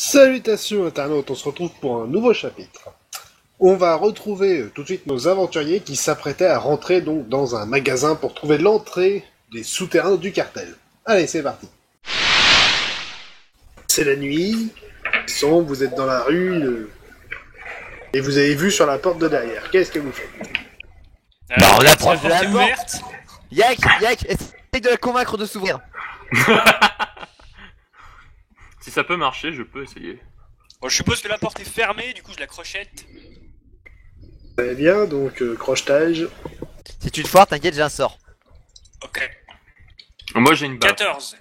Salutations internautes, on se retrouve pour un nouveau chapitre. On va retrouver tout de suite nos aventuriers qui s'apprêtaient à rentrer donc dans un magasin pour trouver l'entrée des souterrains du cartel. Allez, c'est parti. C'est la nuit, vous êtes dans la rue, et vous avez vu sur la porte de derrière. Qu'est-ce que vous faites? Bah, on approche de la porte est porte. ouverte. Yak, essaye de la convaincre de s'ouvrir. Si ça peut marcher, je peux essayer. Bon, je suppose que la porte est fermée, du coup je la crochette. Très bien, donc crochetage. Si tu te foires, t'inquiète, j'ai un sort. Ok. Moi j'ai une balle. 14.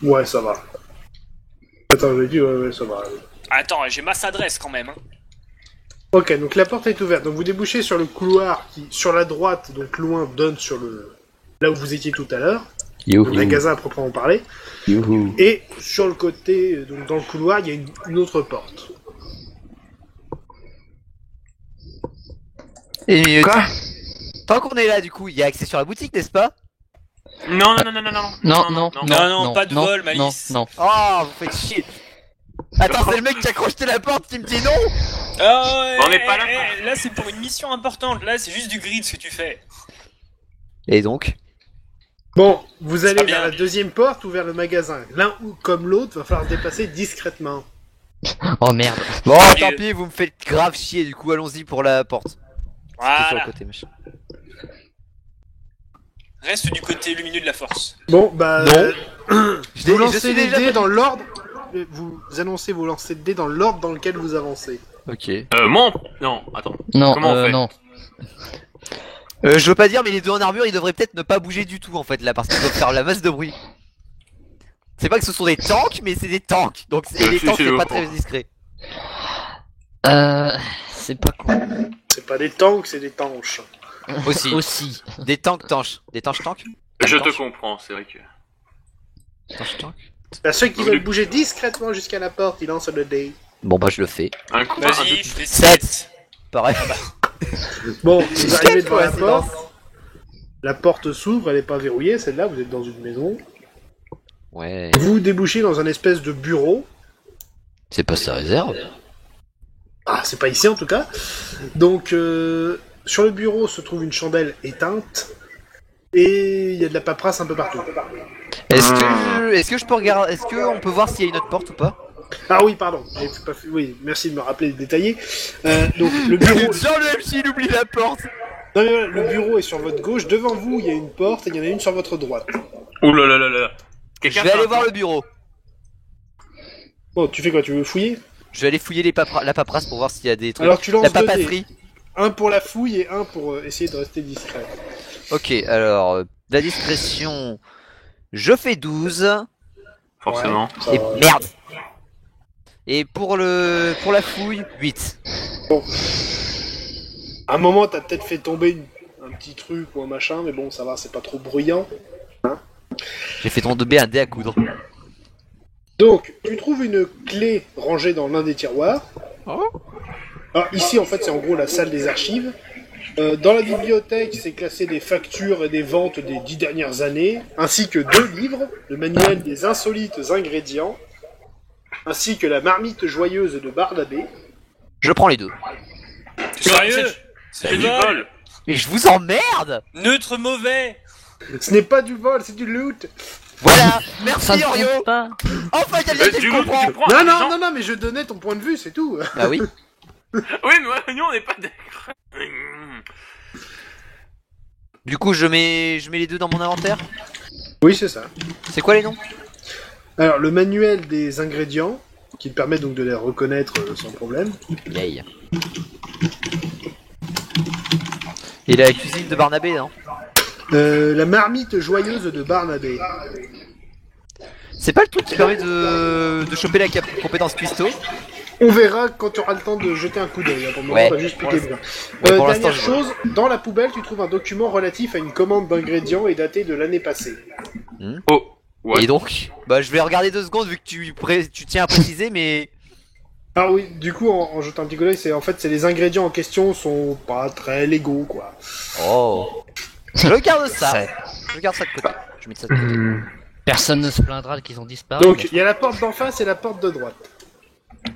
Ouais, ça va. Attends, j'ai dit, ouais, ça va. Attends, j'ai masse adresse quand même. Hein. Ok, donc la porte est ouverte. Donc vous débouchez sur le couloir qui, sur la droite, donc loin, donne sur le... là où vous étiez tout à l'heure. Le magasin à proprement parler. Youhou. Et sur le côté, donc dans le couloir, il y a une autre porte. Et Quoi? tant qu'on est là, du coup, il y a accès sur la boutique, n'est-ce pas? Non. Non, pas de vol, Malice. Non. Oh, vous faites chier. Attends, c'est le mec qui a crocheté la porte qui me dit non. Ah ouais, On n'est pas là. Là c'est pour une mission importante, là c'est juste du grid ce que tu fais. Et donc? Bon, vous allez pas vers bien. la deuxième porte ou vers le magasin. L'un ou comme l'autre, va falloir dépasser discrètement. Oh merde. Bon, Salut. tant pis, vous me faites grave chier, du coup, allons-y pour la porte. Qui est sur le Voilà. côté, machin. Reste du côté lumineux de la force. Bon, bah... Non. vous lancez suis les déjà dés pas- dans l'ordre... Vous annoncez vos lancers de dés dans l'ordre dans lequel vous avancez. Ok. Moi non, attends. Non, Comment on fait non. Je veux pas dire, mais les deux en armure, ils devraient peut-être ne pas bouger du tout, en fait, là, parce qu'ils doivent faire la masse de bruit. C'est pas que ce sont des tanks, mais c'est des tanks. Donc, et les Si, tanks, c'est c'est le pas fond. très discret. C'est pas cool. C'est pas des tanks, c'est des tanches. Aussi. Aussi. Des tanks tanches. Des tanches tanks? Je te comprends, c'est vrai que... Tanches tanks? Bah, ceux qui Oui. veulent bouger discrètement jusqu'à la porte, ils lancent le dé. Bon, bah, je le fais. Un coup, un, Vas-y, deux. je fais 7. 7. Pareil. Bon, vous arrivez devant la c'est porte. La porte s'ouvre, elle est pas verrouillée, celle-là, vous êtes dans une maison. Ouais. Vous débouchez dans un espèce de bureau. C'est pas sa réserve. Ah, c'est pas ici en tout cas. Donc, sur le bureau se trouve une chandelle éteinte. Et il y a de la paperasse un peu partout. Est-ce que je peux regarder, est-ce que on peut voir s'il y a une autre porte ou pas? Ah oui, pardon. J'ai pas fait... Oui, merci de me rappeler de détailler. Donc, le bureau... Genre le MC, il oublie la porte. Non, mais voilà, le bureau est sur votre gauche. Devant vous, il y a une porte et il y en a une sur votre droite. Ouh là là là là. Je Quelqu'un vais fait aller un- voir le bureau. Bon, tu fais quoi? Tu veux fouiller? Je vais aller fouiller la paperasse pour voir s'il y a des trucs. Alors, tu lances La 2 dés. papasserie. Un pour la fouille et un pour essayer de rester discret. Ok, alors, la discrétion, je fais 12. Forcément. Ouais, ça Et va. merde. Et pour la fouille, 8. À un moment, t'as peut-être fait tomber un petit truc ou un machin, mais bon, ça va, c'est pas trop bruyant. J'ai fait tomber un dé à coudre. Donc, tu trouves une clé rangée dans l'un des tiroirs. Alors, ici, en fait, c'est en gros la salle des archives. Dans la bibliothèque, c'est classé des factures et des ventes des 10 dernières années, ainsi que 2 livres, le manuel des insolites ingrédients, ainsi que la marmite joyeuse de Barnabé. Je prends les deux. Sérieux? C'est du vol. Mais je vous emmerde. Neutre mauvais. Ce n'est pas du vol, c'est du loot. Voilà, Ça merci ne Orio. compte pas. Enfin, quelqu'un qui Du le coup, comprend. tu prends Non, les non, gens- non, non, mais je donnais ton point de vue, c'est tout. Bah oui. Oui, mais nous on n'est pas d'accord. Du coup, je mets les deux dans mon inventaire. Oui, c'est ça. C'est quoi les noms? Alors, le manuel des ingrédients, qui te permet donc de les reconnaître sans problème. Yay. Et la cuisine de Barnabé, non? La marmite joyeuse de Barnabé. C'est pas le truc qui permet de choper la compétence cuistot? On verra quand tu auras le temps de jeter un coup d'œil. Pour le moment, Ouais. t'as juste piqué dedans. Ouais, pour l'instant, Dernière je vois. chose, dans la poubelle, tu trouves un document relatif à une commande d'ingrédients et daté de l'année passée. Oh. Ouais. Et donc, bah je vais regarder 2 secondes vu que tu tiens à préciser, mais Ah oui, du coup, en jetant un petit coup d'œil, c'est les ingrédients en question sont pas très légaux, quoi. oh, je garde ça. Je garde ça de côté. Je mets ça de côté. Personne ne se plaindra qu'ils ont disparu. Donc, il y a la porte d'en face et la porte de droite.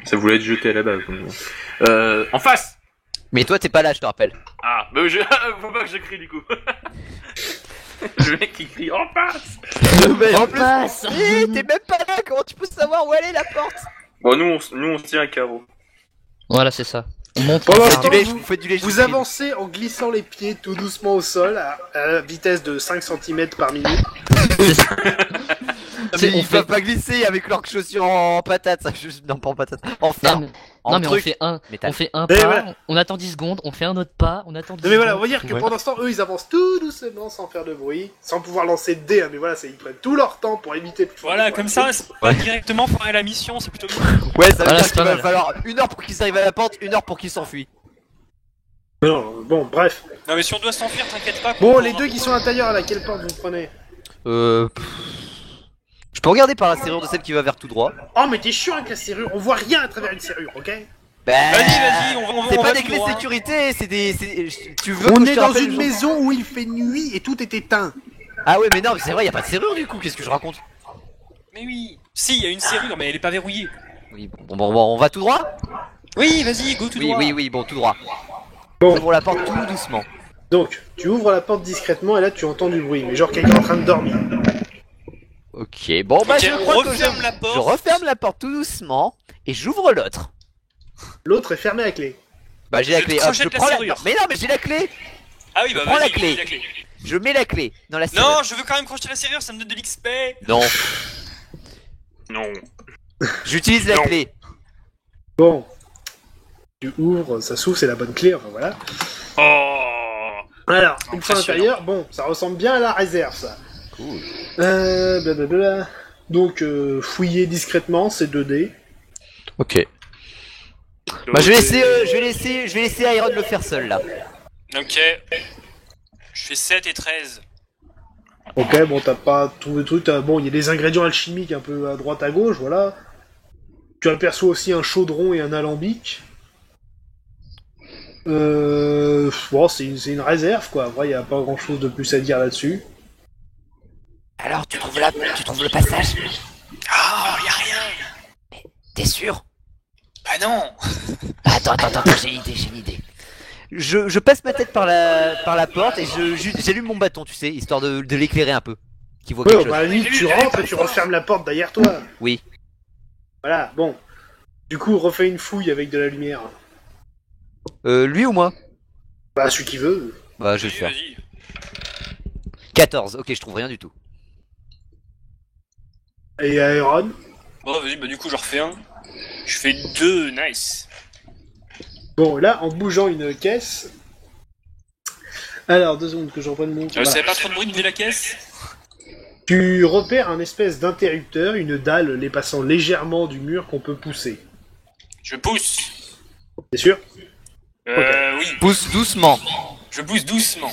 Ça voulait être jeté à la base. Donc... en face. Mais toi, t'es pas là, je te rappelle. Ah, bah faut pas que je crie du coup. Le mec qui crie en face. En plus, t'es même pas là, comment tu peux savoir où elle est la porte? Bon, nous on se tient à carreau. Voilà, c'est ça. On monte. Pendant en ce train. temps, Vous faites du lait. vous avancez en glissant les pieds tout doucement au sol à la vitesse de 5 cm par minute. Mais on ils fait- peuvent pas glisser avec leurs chaussures en patate, ça juste non pas en patate. En fer. Non, mais, en non, mais truc. on fait un métal. pas, voilà. on attend 10 secondes, on fait un autre pas, on attend 10 Non mais voilà, on secondes. va dire que Ouais. pendant ce temps, eux ils avancent tout doucement sans faire de bruit, sans pouvoir lancer de dés, hein, mais voilà, ils prennent tout leur temps pour éviter de faire Voilà, de comme bruit. ça, c'est pas directement foirer la mission, c'est plutôt bien. Ouais, ça veut Voilà, dire c'est qu'il pas va mal. falloir 1 heure pour qu'ils arrivent à la porte, 1 heure pour qu'ils s'enfuient. Non, bon, bref. Non, mais si on doit s'enfuir, t'inquiète pas. Bon, les deux qui sont à l'intérieur, à laquelle porte vous prenez? Je peux regarder par la serrure de celle qui va vers tout droit. Oh, mais t'es chiant avec la serrure, on voit rien à travers une serrure, ok? Vas-y, C'est on pas va des tout clés de droit. sécurité, c'est des. Tu veux On que je est te dans rappelle une le- maison où il fait nuit et tout est éteint. Ah ouais, mais non, mais c'est vrai, y a pas de serrure du coup, qu'est-ce que je raconte? Mais oui. Si, il y a une serrure, mais elle est pas verrouillée. Oui, bon, on va tout droit? Oui, vas-y, go tout Oui, droit. oui, bon, tout droit. Bon. J'ouvre la porte tout doucement. Donc, tu ouvres la porte discrètement et là tu entends du bruit, mais genre quelqu'un est en train de dormir. Ok, bon bah Ok, je on crois que referme la porte. je referme la porte tout doucement et j'ouvre l'autre. L'autre est fermé à clé. Bah j'ai la Je clé, hop, crochette je la prends la... serrure. Non, mais non, mais j'ai la clé. Ah oui, bah Prends la vas-y, clé. la clé. Je mets la clé dans la serrure. Non, je veux quand même crocheter la serrure, ça me donne de l'XP. Non, Non. j'utilise la Non. clé. Bon. Tu ouvres, ça s'ouvre, c'est la bonne clé, enfin voilà. Oh. Alors, une fois à Impressionnant. l'intérieur, bon, ça ressemble bien à la réserve, ça. Cool. Blablabla. Donc, fouiller discrètement, c'est 2D. Ok. Bah je vais laisser Iron le faire seul là. Ok. Je fais 7 et 13. Ok, bon, t'as pas trouvé le truc, bon, il y a des ingrédients alchimiques un peu à droite à gauche, voilà. Tu aperçois aussi un chaudron et un alambic. Bon, c'est une réserve, quoi. Après, il n'y a pas grand-chose de plus à dire là-dessus. Alors tu trouves le passage? Ah, y a rien. T'es sûr? Bah non. Attends, j'ai une idée. Je passe ma tête par la porte et j'allume mon bâton, tu sais, histoire de l'éclairer un peu. Qu'il voit Ouais, quelque chose. bah, à la limite, tu rentres et tu refermes la porte derrière toi. Oui. Voilà, bon. Du coup, refais une fouille avec de la lumière. Lui ou moi? Bah, celui qui veut. Bah je vais le Vas-y, faire. vas-y. 14, ok, je trouve rien du tout. Et Iron. Bon, vas-y, bah du coup, je refais un. Je fais 2, nice. Bon, là, en bougeant une caisse... Alors, 2 secondes que je reprenne mon... Ça fait pas trop de bruit de la caisse? Tu repères un espèce d'interrupteur, une dalle les passant légèrement du mur qu'on peut pousser. Je pousse. C'est sûr? Oui. Pousse doucement. Je pousse doucement.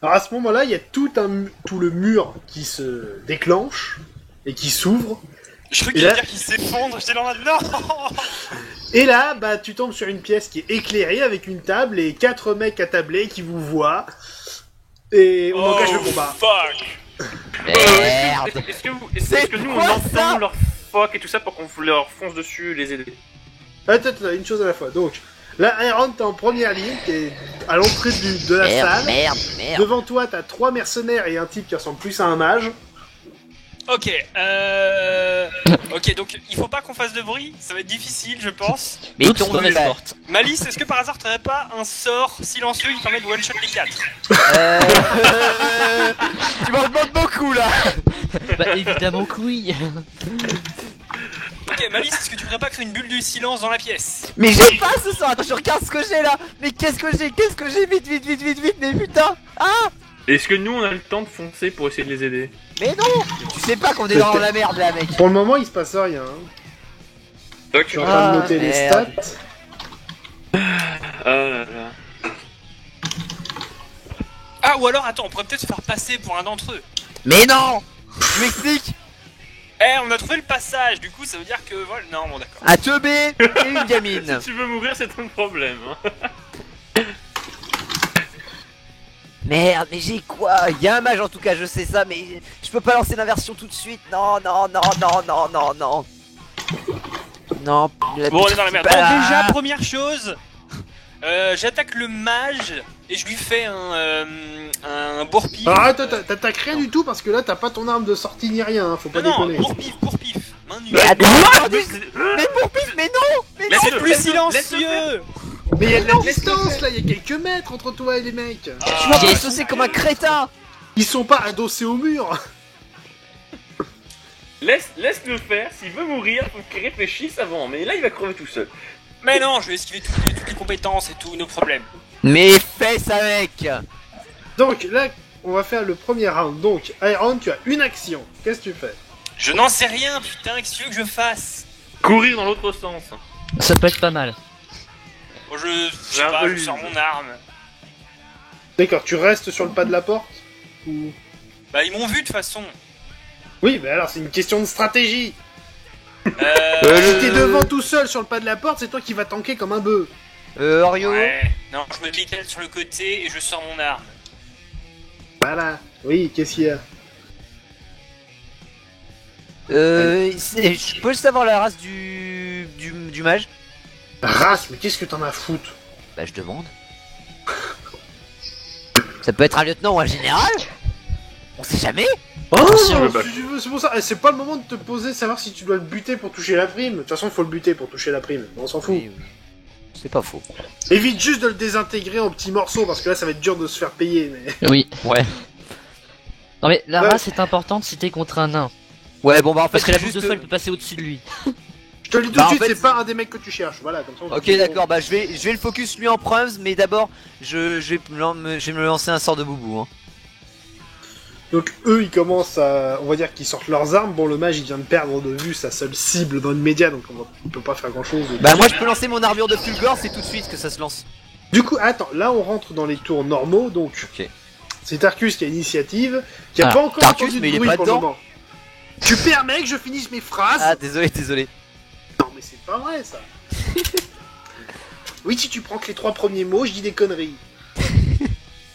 Alors à ce moment-là, il y a tout le mur qui se déclenche et qui s'ouvre. Je crois Et qu'il là- allait dire qu'il s'effondre, j'étais là en mode non. Et là, bah, tu tombes sur une pièce qui est éclairée avec une table et 4 mecs attablés qui vous voient. Et on engage le combat. Fuck. Merde. Est-ce que nous on quoi, ça entend leur fuck et tout ça pour qu'on leur fonce dessus et les aider? Attends, une chose à la fois. Donc, là, Iron, t'es en première ligne, t'es à l'entrée de la salle. Merde. Devant toi, t'as 3 mercenaires et un type qui ressemble plus à un mage. Ok, ok, donc il faut pas qu'on fasse de bruit, ça va être difficile, je pense. Mais Oups, tombe mauvaise là. porte. Malice, est-ce que par hasard t'aurais pas un sort silencieux qui permet de one-shot les 4? Tu m'en demandes beaucoup là. Bah évidemment que oui. Ok, Malice, est-ce que tu pourrais pas créer une bulle du silence dans la pièce? Mais j'ai pas ce soir. Attends, je regarde ce que j'ai là. Mais qu'est-ce que j'ai vite. Mais putain. Ah. Est-ce que nous on a le temps de foncer pour essayer de les aider? Mais non. Tu sais pas qu'on est dans la merde là, mec. Pour le moment, il se passe rien. Hein. Toc. Je suis en train de Ah, noter les merde. stats. Ah là là. Ah, ou alors, attends, on pourrait peut-être se faire passer pour un d'entre eux. Mais non. Tu m'expliques. Eh, on a trouvé le passage, du coup ça veut dire que voilà. Non, bon d'accord. À teubé et une gamine. Si tu veux mourir, c'est ton problème. Hein. Merde, mais j'ai quoi? Il y a un mage en tout cas, je sais ça, mais je peux pas lancer l'inversion tout de suite. Non, non, non, non, non, non, non. Non, Bon, on est dans la merde. Bah, Bon, déjà, première chose, j'attaque le mage et je lui fais un bourre-pif. Alors attends, t'attaques rien du tout parce que là t'as pas ton arme de sortie ni rien, hein, faut pas Non, déconner. bourre-pif, main nue. Mais attends, mais pour plus, mais non. Mais non. C'est plus silencieux. Mais il y a de la distance là, il y a quelques mètres entre toi et les mecs. Tu m'as pas saucé comme un crétin. Ils sont pas adossés au mur. Laisse-le faire, s'il veut mourir, faut qu'il réfléchisse avant, mais là il va crever tout seul. Mais non, je vais esquiver toutes les compétences et tous nos problèmes. Mais fais ça, mec. Donc là, on va faire le premier round. Donc, Iron, tu as une action. Qu'est-ce que tu fais? Je n'en sais rien, putain, qu'est-ce que tu veux que je fasse? Courir dans l'autre sens. Ça peut être pas mal. Bon, je sais pas, je sors mon arme. D'accord, tu restes sur le pas de la porte ou... Bah, ils m'ont vu de toute façon. Oui, mais alors c'est une question de stratégie. Si Euh... t'es devant tout seul sur le pas de la porte, c'est toi qui vas tanker comme un bœuf. Orio. Ouais. Non, je me glitelle sur le côté et je sors mon arme. Voilà. Oui, qu'est-ce qu'il y a? Je peux savoir la race du mage? Race, mais qu'est-ce que t'en as à foutre? Bah je demande. Ça peut être un lieutenant ou un général? On sait jamais. Oh, Attention, c'est pour ça, c'est pas le moment de te poser, savoir si tu dois le buter pour toucher la prime. De toute façon, il faut le buter pour toucher la prime. On s'en fout. Oui, oui. C'est pas faux. Évite juste de le désintégrer en petits morceaux, parce que là, ça va être dur de se faire payer. Mais... Oui. Ouais. Non mais la Ouais. race est importante si t'es contre un nain. Ouais, bon bah en fait Parce que la boule juste. de feu elle peut passer au-dessus de lui. Je te le dis tout Bah, de en suite, fait, c'est pas un des mecs que tu cherches. Voilà, comme ça. on Ok, peut- d'accord. Bah je vais le focus lui en preuves, mais d'abord je vais me lancer un sort de boubou. Hein. Donc eux, ils commencent à, on va dire qu'ils sortent leurs armes. Bon, le mage, il vient de perdre de vue sa seule cible dans l'immédiat, donc on peut pas faire grand-chose. Bah moi je peux lancer mon armure de Fulgore, c'est tout de suite que ça se lance. Du coup, attends, là, on rentre dans les tours normaux, donc Ok. c'est Tarkus qui a l'initiative, qui a Ah, pas encore Tarkus, entendu mais il de est bruit pas pour le dedans. moment. Tu permets que je finisse mes phrases? Ah désolé. Non, mais c'est pas vrai, ça. Oui, si tu prends que les 3 premiers mots, je dis des conneries.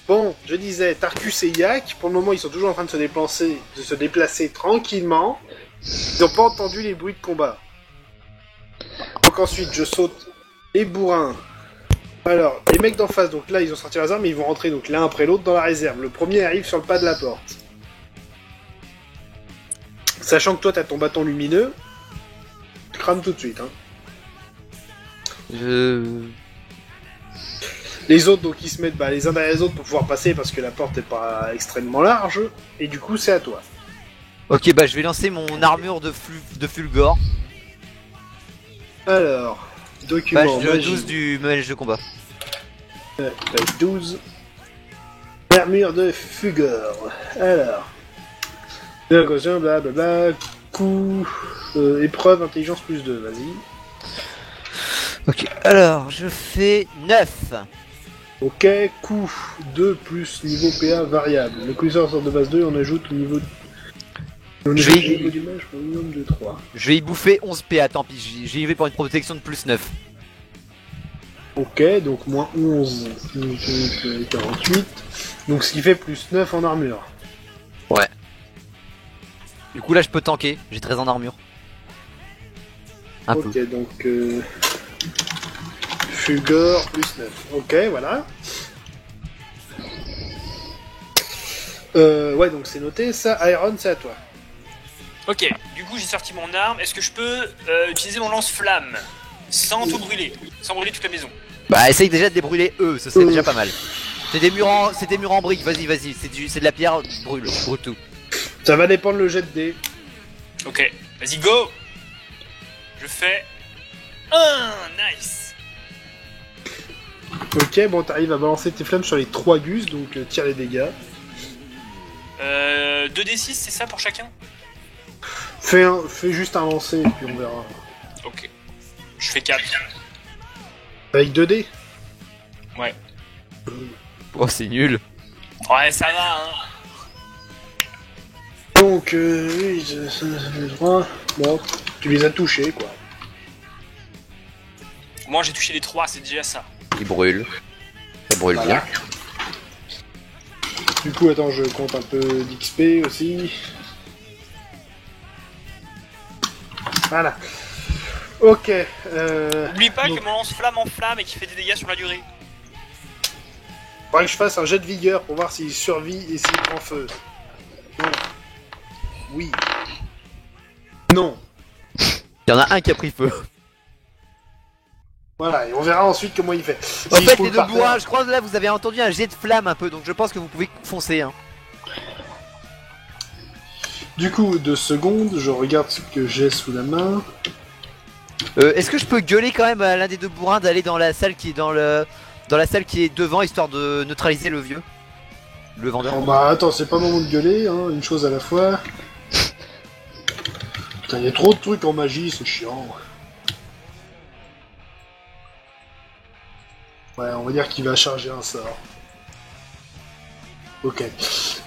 Bon, je disais, Tarkus et Yak, pour le moment, ils sont toujours en train de se déplacer tranquillement. Ils n'ont pas entendu les bruits de combat. Donc ensuite, je saute les bourrins. Alors, les mecs d'en face, donc là, ils ont sorti leurs armes, mais ils vont rentrer donc l'un après l'autre dans la réserve. Le premier arrive sur le pas de la porte. Sachant que toi, t'as ton bâton lumineux, tu crames tout de suite, hein. Les autres, donc, ils se mettent les uns derrière les autres pour pouvoir passer parce que la porte est pas extrêmement large. Et du coup, c'est à toi. Ok, bah je vais lancer mon armure de Fulgore. Alors, document Page magie. 12 du mage de combat. Page 12. Armure de Fulgore. Alors. Blablabla. Coup. Épreuve, intelligence plus 2, vas-y. Ok, alors je fais 9. Ok, coup 2 plus niveau PA variable. Le connaisseur sort de base 2 et on ajoute le niveau. On Je ajoute vais- le niveau du mage pour un minimum de 3. Je vais y bouffer 11 PA, tant pis, j'y vais pour une protection de plus 9. Ok, donc moins 11, donc 48. Donc ce qui fait plus 9 en armure. Du coup là je peux tanker, j'ai 13 en armure. Un peu. Ok, donc Fulgore plus 9. Ok, voilà. Ouais, donc c'est noté. Ça, Iron, c'est à toi. Ok, du coup j'ai sorti mon arme. Est-ce que je peux utiliser mon lance-flamme sans tout brûler, sans brûler toute la maison? Bah essaye déjà de débrûler eux, ce serait déjà pas mal. C'est des murs en briques, vas-y, c'est de la pierre, brûle tout. Ça va dépendre le jet de dés. Ok, vas-y go. Je fais un nice. Ok, bon, t'arrives à balancer tes flammes sur les 3 gus, donc tire les dégâts. 2d6 c'est ça pour chacun? Fais juste un lancer et puis on verra. Ok. Je fais 4. Avec 2 dés. Ouais. Oh c'est nul. Ouais ça va hein. Donc, oui, bon, tu les as touchés, quoi. Moi j'ai touché les 3, c'est déjà ça. Il brûle. Ça brûle Voilà. bien. Du coup, attends, je compte un peu d'XP aussi. Voilà. Ok. N'oublie pas donc, que mon lance-flamme en flamme et qui fait des dégâts sur la durée. faudrait que je fasse un jet de vigueur pour voir s'il survit et s'il prend feu. Non. Oui. Non. Il y en a un qui a pris feu. Voilà, et on verra ensuite comment il fait. En S'il fait, fout les deux par terre. bourrins, je crois que là vous avez entendu un jet de flamme un peu, donc je pense que vous pouvez foncer. Hein. Du coup, 2 secondes, je regarde ce que j'ai sous la main. Est-ce que je peux gueuler quand même à l'un des deux bourrins d'aller dans la salle qui est dans la salle qui est devant, histoire de neutraliser le vieux, le vendeur. Oh bah attends, c'est pas le moment de gueuler, hein, une chose à la fois. Putain, il y a trop de trucs en magie, c'est chiant. Ouais, on va dire qu'il va charger un sort. Ok.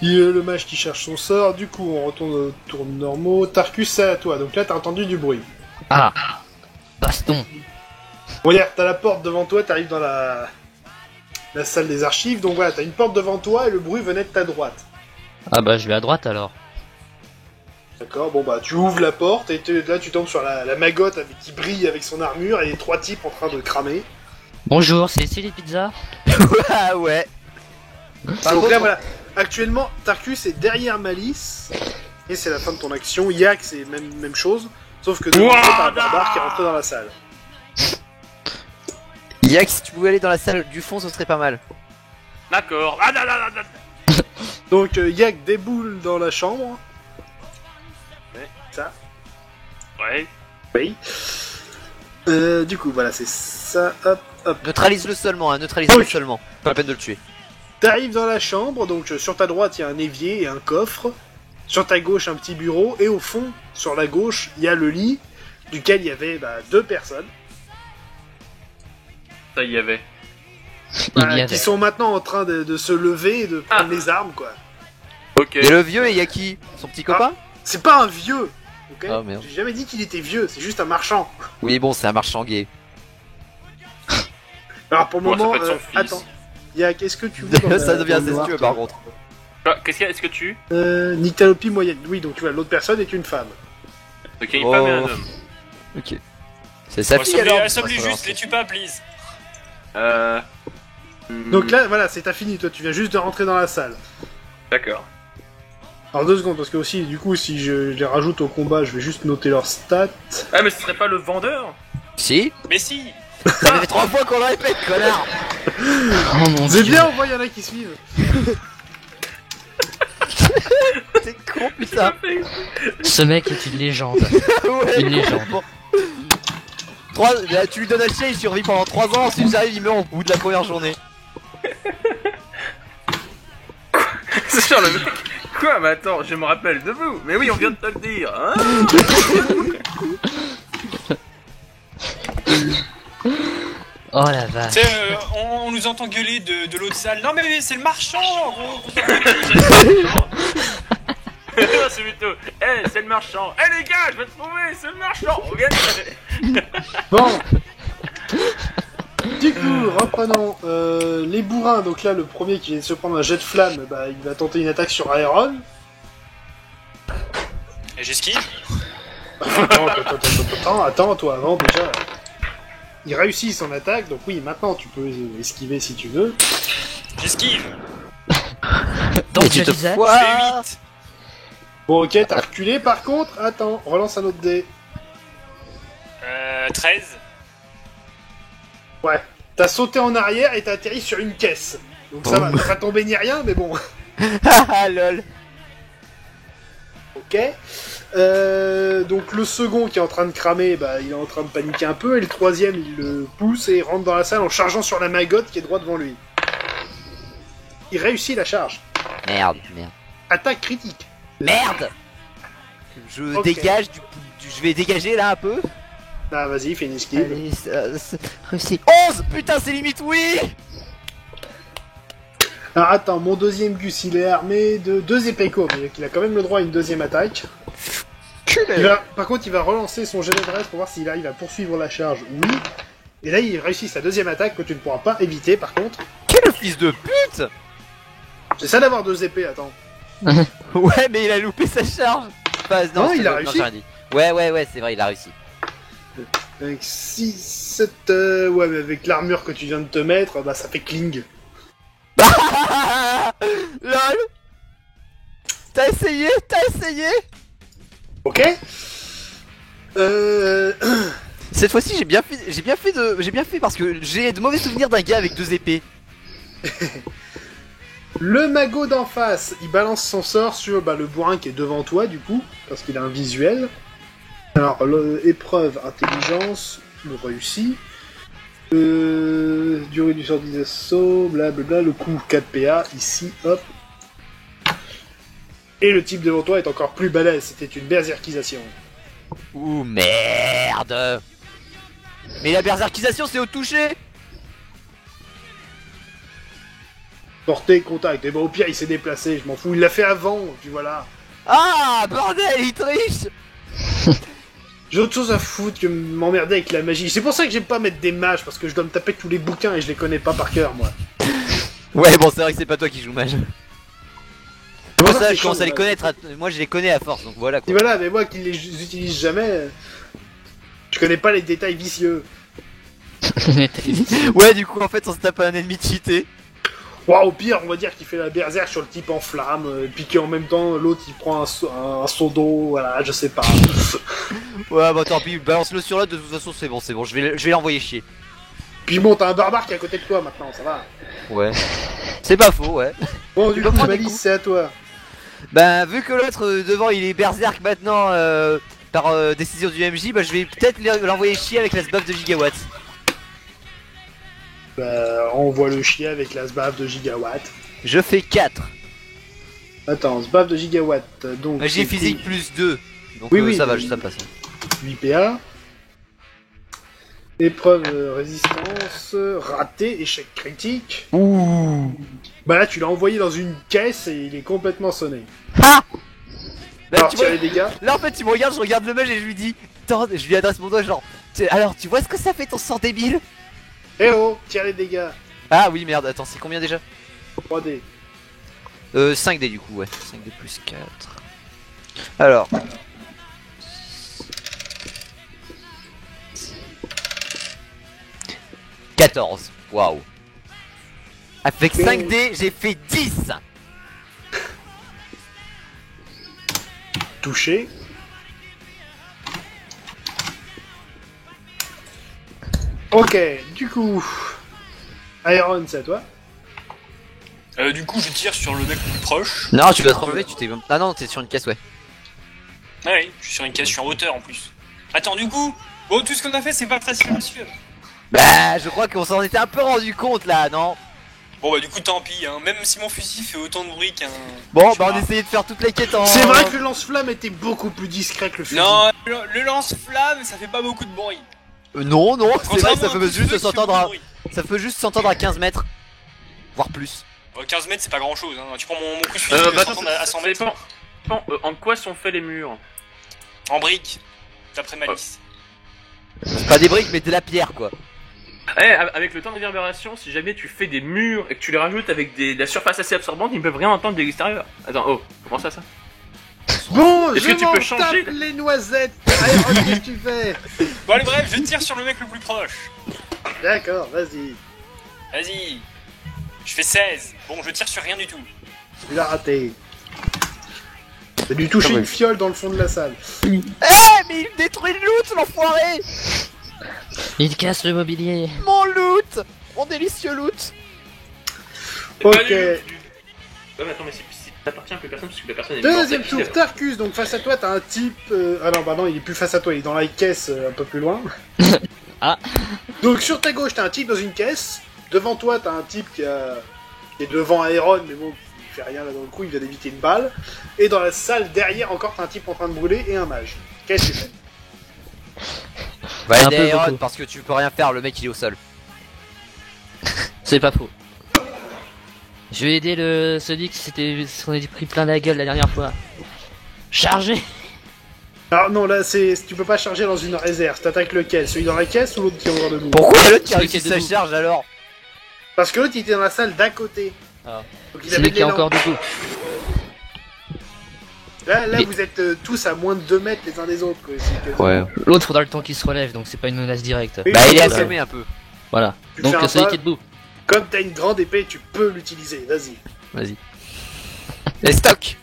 Il y a le mage qui cherche son sort, du coup on retourne aux tours normaux. Tarkus, c'est à toi, donc là t'as entendu du bruit. Ah, baston. On va dire, t'as la porte devant toi, t'arrives dans la salle des archives, donc voilà, t'as une porte devant toi et le bruit venait de ta droite. Ah bah je vais à droite alors. D'accord, bon bah tu ouvres la porte et là tu tombes sur la magotte qui brille avec son armure et les 3 types en train de cramer. Bonjour, c'est ici les pizzas? Ah ouais. Donc là voilà, actuellement Tarkus est derrière Malice et c'est la fin de ton action. Yak c'est même chose, sauf que devant toi t'as un barbare qui est rentré dans la salle. Yak, si tu pouvais aller dans la salle du fond, ce serait pas mal. D'accord. Donc Yak déboule dans la chambre. Ouais, ça. Ouais. Oui. Du coup voilà, c'est ça, hop. Neutralise-le seulement, hein, neutralise-le seulement. Pas la peine de le tuer. T'arrives dans la chambre, donc sur ta droite il y a un évier et un coffre. Sur ta gauche un petit bureau, et au fond, sur la gauche, il y a le lit, duquel il y avait 2 personnes. Ça y avait. Il y avait. Qui sont maintenant en train de se lever et de prendre les armes, quoi. Ok. Et le vieux, et y a qui? Son petit copain? C'est pas un vieux, ok. Ah, merde. J'ai jamais dit qu'il était vieux, c'est juste un marchand. Oui, bon, c'est un marchand gay. Alors pour le Ouais, ça moment, peut être son fils. attends. Yak, est-ce que tu veux dans Ça la- devient dans le noir, incestueux toi par contre. Ah, qu'est-ce qu'il y a? Est-ce que tu? Nyctalopie moyenne. Oui, donc tu vois, l'autre personne est une femme. Ok, une femme et un Oh. homme. Ok. C'est sa fille alors. Assomme-les Ouais, ça va, juste, les tue pas, please. Donc là, voilà, c'est fini, toi tu viens juste de rentrer dans la salle. D'accord. Alors 2 secondes, parce que aussi, du coup, si je les rajoute au combat, je vais juste noter leurs stats. Ah, mais ce serait pas le vendeur? Si. Mais si. Ça fait 3 fois qu'on le répète, connard. Oh mon C'est dieu. bien, on voit, il y en a qui suivent. C'est con, putain. Ce mec est une légende. Ouais, Une légende. bon. Là, tu lui donnes un chien, il survit pendant 3 ans, ensuite j'arrive, il meurt au bout de la première journée. C'est sûr, le mec. Quoi? Mais attends, je me rappelle de vous. Mais oui, on vient de te le dire, hein? Oh la vache. Tu sais, on nous entend gueuler de l'autre salle. Non mais c'est le marchand, gros. C'est plutôt. Eh, c'est le marchand. Eh les gars, je vais te trouver, c'est le marchand. On vient de... Bon. Du coup, reprenons. Les bourrins, donc là, le premier qui vient de se prendre un jet de flamme, bah, il va tenter une attaque sur Aeron. Et j'esquive. Attends, toi, avant, déjà. Il réussit son attaque, donc oui, maintenant tu peux esquiver si tu veux. J'esquive. Donc Et tu je te disais. foires. J'ai 8. Bon, ok, t'as reculé, par contre, attends, relance un autre dé. 13. Ouais. T'as sauté en arrière et t'as atterri sur une caisse. Donc ça va, t'es pas tombé ni rien, mais bon. Ah lol. Ok. Donc le second qui est en train de cramer, bah, il est en train de paniquer un peu, et le troisième il le pousse et il rentre dans la salle en chargeant sur la magotte qui est droit devant lui. Il réussit la charge. Merde. Attaque critique. Merde. Je Ok. dégage je vais dégager là un peu. Ah vas-y, fais une esquive. Allez, réussi. 11. Putain, c'est limite oui. Alors attends, mon deuxième Gus il est armé de 2 épées courtes, donc il a quand même le droit à une deuxième attaque. Par contre il va relancer son jet d'adresse pour voir s'il arrive à poursuivre la charge, oui. Et là il réussit sa deuxième attaque que tu ne pourras pas éviter par contre. Quel fils de pute. C'est ça d'avoir 2 épées, attends. Ouais, mais il a loupé sa charge. Enfin, Non, c'est- il a non, réussi. j'ai rien dit. Ouais, c'est vrai, il a réussi. Avec 6, 7... ouais, mais avec l'armure que tu viens de te mettre, bah ça fait cling. LOL. T'as essayé. Ok. Cette fois-ci, j'ai bien fait parce que j'ai de mauvais souvenirs d'un gars avec 2 épées. Le magot d'en face, il balance son sort sur le bourrin qui est devant toi, du coup, parce qu'il a un visuel. Alors, épreuve intelligence, le réussit. Durée du sort des assauts, blablabla, le coup 4 PA, ici, hop. Et le type devant toi est encore plus balèze, c'était une berserkisation. Ouh merde. Mais la berserkisation, c'est au toucher. Portée, contact, et bah au pire il s'est déplacé, je m'en fous, il l'a fait avant, puis voilà. Ah bordel, il triche. J'ai autre chose à foutre que m'emmerder avec la magie. C'est pour ça que j'aime pas mettre des mages, parce que je dois me taper tous les bouquins et je les connais pas par cœur, moi. Ouais, bon, c'est vrai que c'est pas toi qui joues mage. C'est Pour pour ça, que je commence à les chiant, connaître. Moi, je les connais à force, donc voilà Et quoi. voilà, mais moi qui les utilise jamais, je connais pas les détails vicieux. Ouais, du coup, en fait, on se tape un ennemi cheaté. Ouah, au pire, on va dire qu'il fait la berserk sur le type en flamme, puis qu'en même temps, l'autre il prend un seau d'eau, voilà, je sais pas. Ouais, bah tant pis, balance-le sur l'autre, de toute façon, c'est bon, je vais l'envoyer chier. Puis bon, t'as un barbare qui est à côté de toi maintenant, ça va. Ouais. C'est pas faux, ouais. Bon, du peux coup, prendre des Malice, coups. c'est à toi. Bah, vu que l'autre devant il est berserk maintenant par décision du MJ, bah je vais peut-être l'envoyer chier avec la sbaf de gigawatt. Bah, on voit le chien avec la sbaf de gigawatt. Je fais 4. Attends, sbaf de gigawatt, donc... Magie c'était physique plus 2. Donc Oui, oui, ça va, oui. ça passe. 8 PA. Épreuve résistance, raté, échec critique. Ouh. Bah là, tu l'as envoyé dans une caisse et il est complètement sonné. Ah bah, Alors, tu tire vois, les dégâts. là en fait tu me regardes, je regarde le mage et je lui dis... Attends, je lui adresse mon doigt genre... Alors tu vois ce que ça fait ton sang débile? Eh oh, tire les dégâts. Ah oui merde, attends, c'est combien déjà? 3D. 5D du coup, ouais. 5D plus 4. Alors... 14. Waouh. Avec 5D, j'ai fait 10. Touché. Ok, du coup... Iron, c'est à toi. Du coup, je tire sur le mec le plus proche. Non, tu vas te relever, tu t'es... Ah non, t'es sur une caisse, ouais. Ah oui, je suis sur une caisse, je suis en hauteur en plus. Attends, du coup, bon, tout ce qu'on a fait, c'est pas très silencieux. Bah, je crois qu'on s'en était un peu rendu compte là, non? Bon, bah, du coup, tant pis, hein. Même si mon fusil fait autant de bruit qu'un. Bon, Je bah sais on pas. essayait de faire toutes les quêtes en... C'est vrai que le lance-flamme était beaucoup plus discret que le fusil. Non, le lance-flamme, ça fait pas beaucoup de bruit. Non, non, c'est vrai, Contrairement ça à un coup peut de feu juste qui fait s'entendre beaucoup de à... bruit. Ça peut juste s'entendre à 15 mètres. Voire plus. 15 mètres, c'est pas grand chose, hein. Tu prends mon coup de fusil, Bah il attends, s'entend à 100 mètres. en quoi sont faits les murs? En briques, d'après Malice. C'est pas des briques, mais de la pierre, quoi. Eh, avec le temps de réverbération, si jamais tu fais des murs et que tu les rajoutes avec de la surface assez absorbante, ils ne peuvent rien entendre de l'extérieur. Attends, oh, comment ça? Bon, Est-ce je que tu m'en peux changer tape les noisettes. Iron, qu'est-ce que tu fais? Bon, allez, bref, je tire sur le mec le plus proche. D'accord, vas-y. Vas-y. Je fais 16. Bon, je tire sur rien du tout. Il a raté. T'as dû toucher une fiole dans le fond de la salle. Eh, mais il détruit le loot, l'enfoiré! Il casse le mobilier. Mon loot! Mon délicieux loot! Ok. Ouais, mais attends, mais c'est t'appartient à plus personne parce que la personne est Deuxième morte, tour, Tarkus, donc face à toi t'as un type... Ah non, bah non, il est plus face à toi, il est dans la caisse un peu plus loin. Ah. Donc sur ta gauche t'as un type dans une caisse, devant toi t'as un type qui est devant Iron, mais bon, il fait rien là dans le coup, il vient d'éviter une balle. Et dans la salle derrière encore t'as un type en train de brûler et un mage. Qu'est-ce que tu fais? Bah, Un peu Iron, beaucoup. parce que tu peux rien faire, le mec il est au sol. C'est pas faux. Je vais aider celui qui s'en est pris plein la gueule la dernière fois. Chargez. Alors non, là tu peux pas charger dans une réserve, t'attaques lequel? Celui dans la caisse ou l'autre qui est encore debout? Pourquoi l'autre qui a Celui réussi qui est sa debout. charge alors? Parce que l'autre il était dans la salle d'à côté. Ah. Donc il C'est avait lui de qui a l'élan. encore du coup. Là Mais- vous êtes tous à moins de 2 mètres les uns des autres. Quoi. C'est quasiment- Ouais. L'autre faudra le temps qu'il se relève, donc c'est pas une menace directe. Oui, Bah, il est voilà. assommé un peu. Voilà. Tu Donc fais un celui pas. qui est debout. Comme t'as une grande épée, tu peux l'utiliser. Vas-y. Vas-y. Les stocks.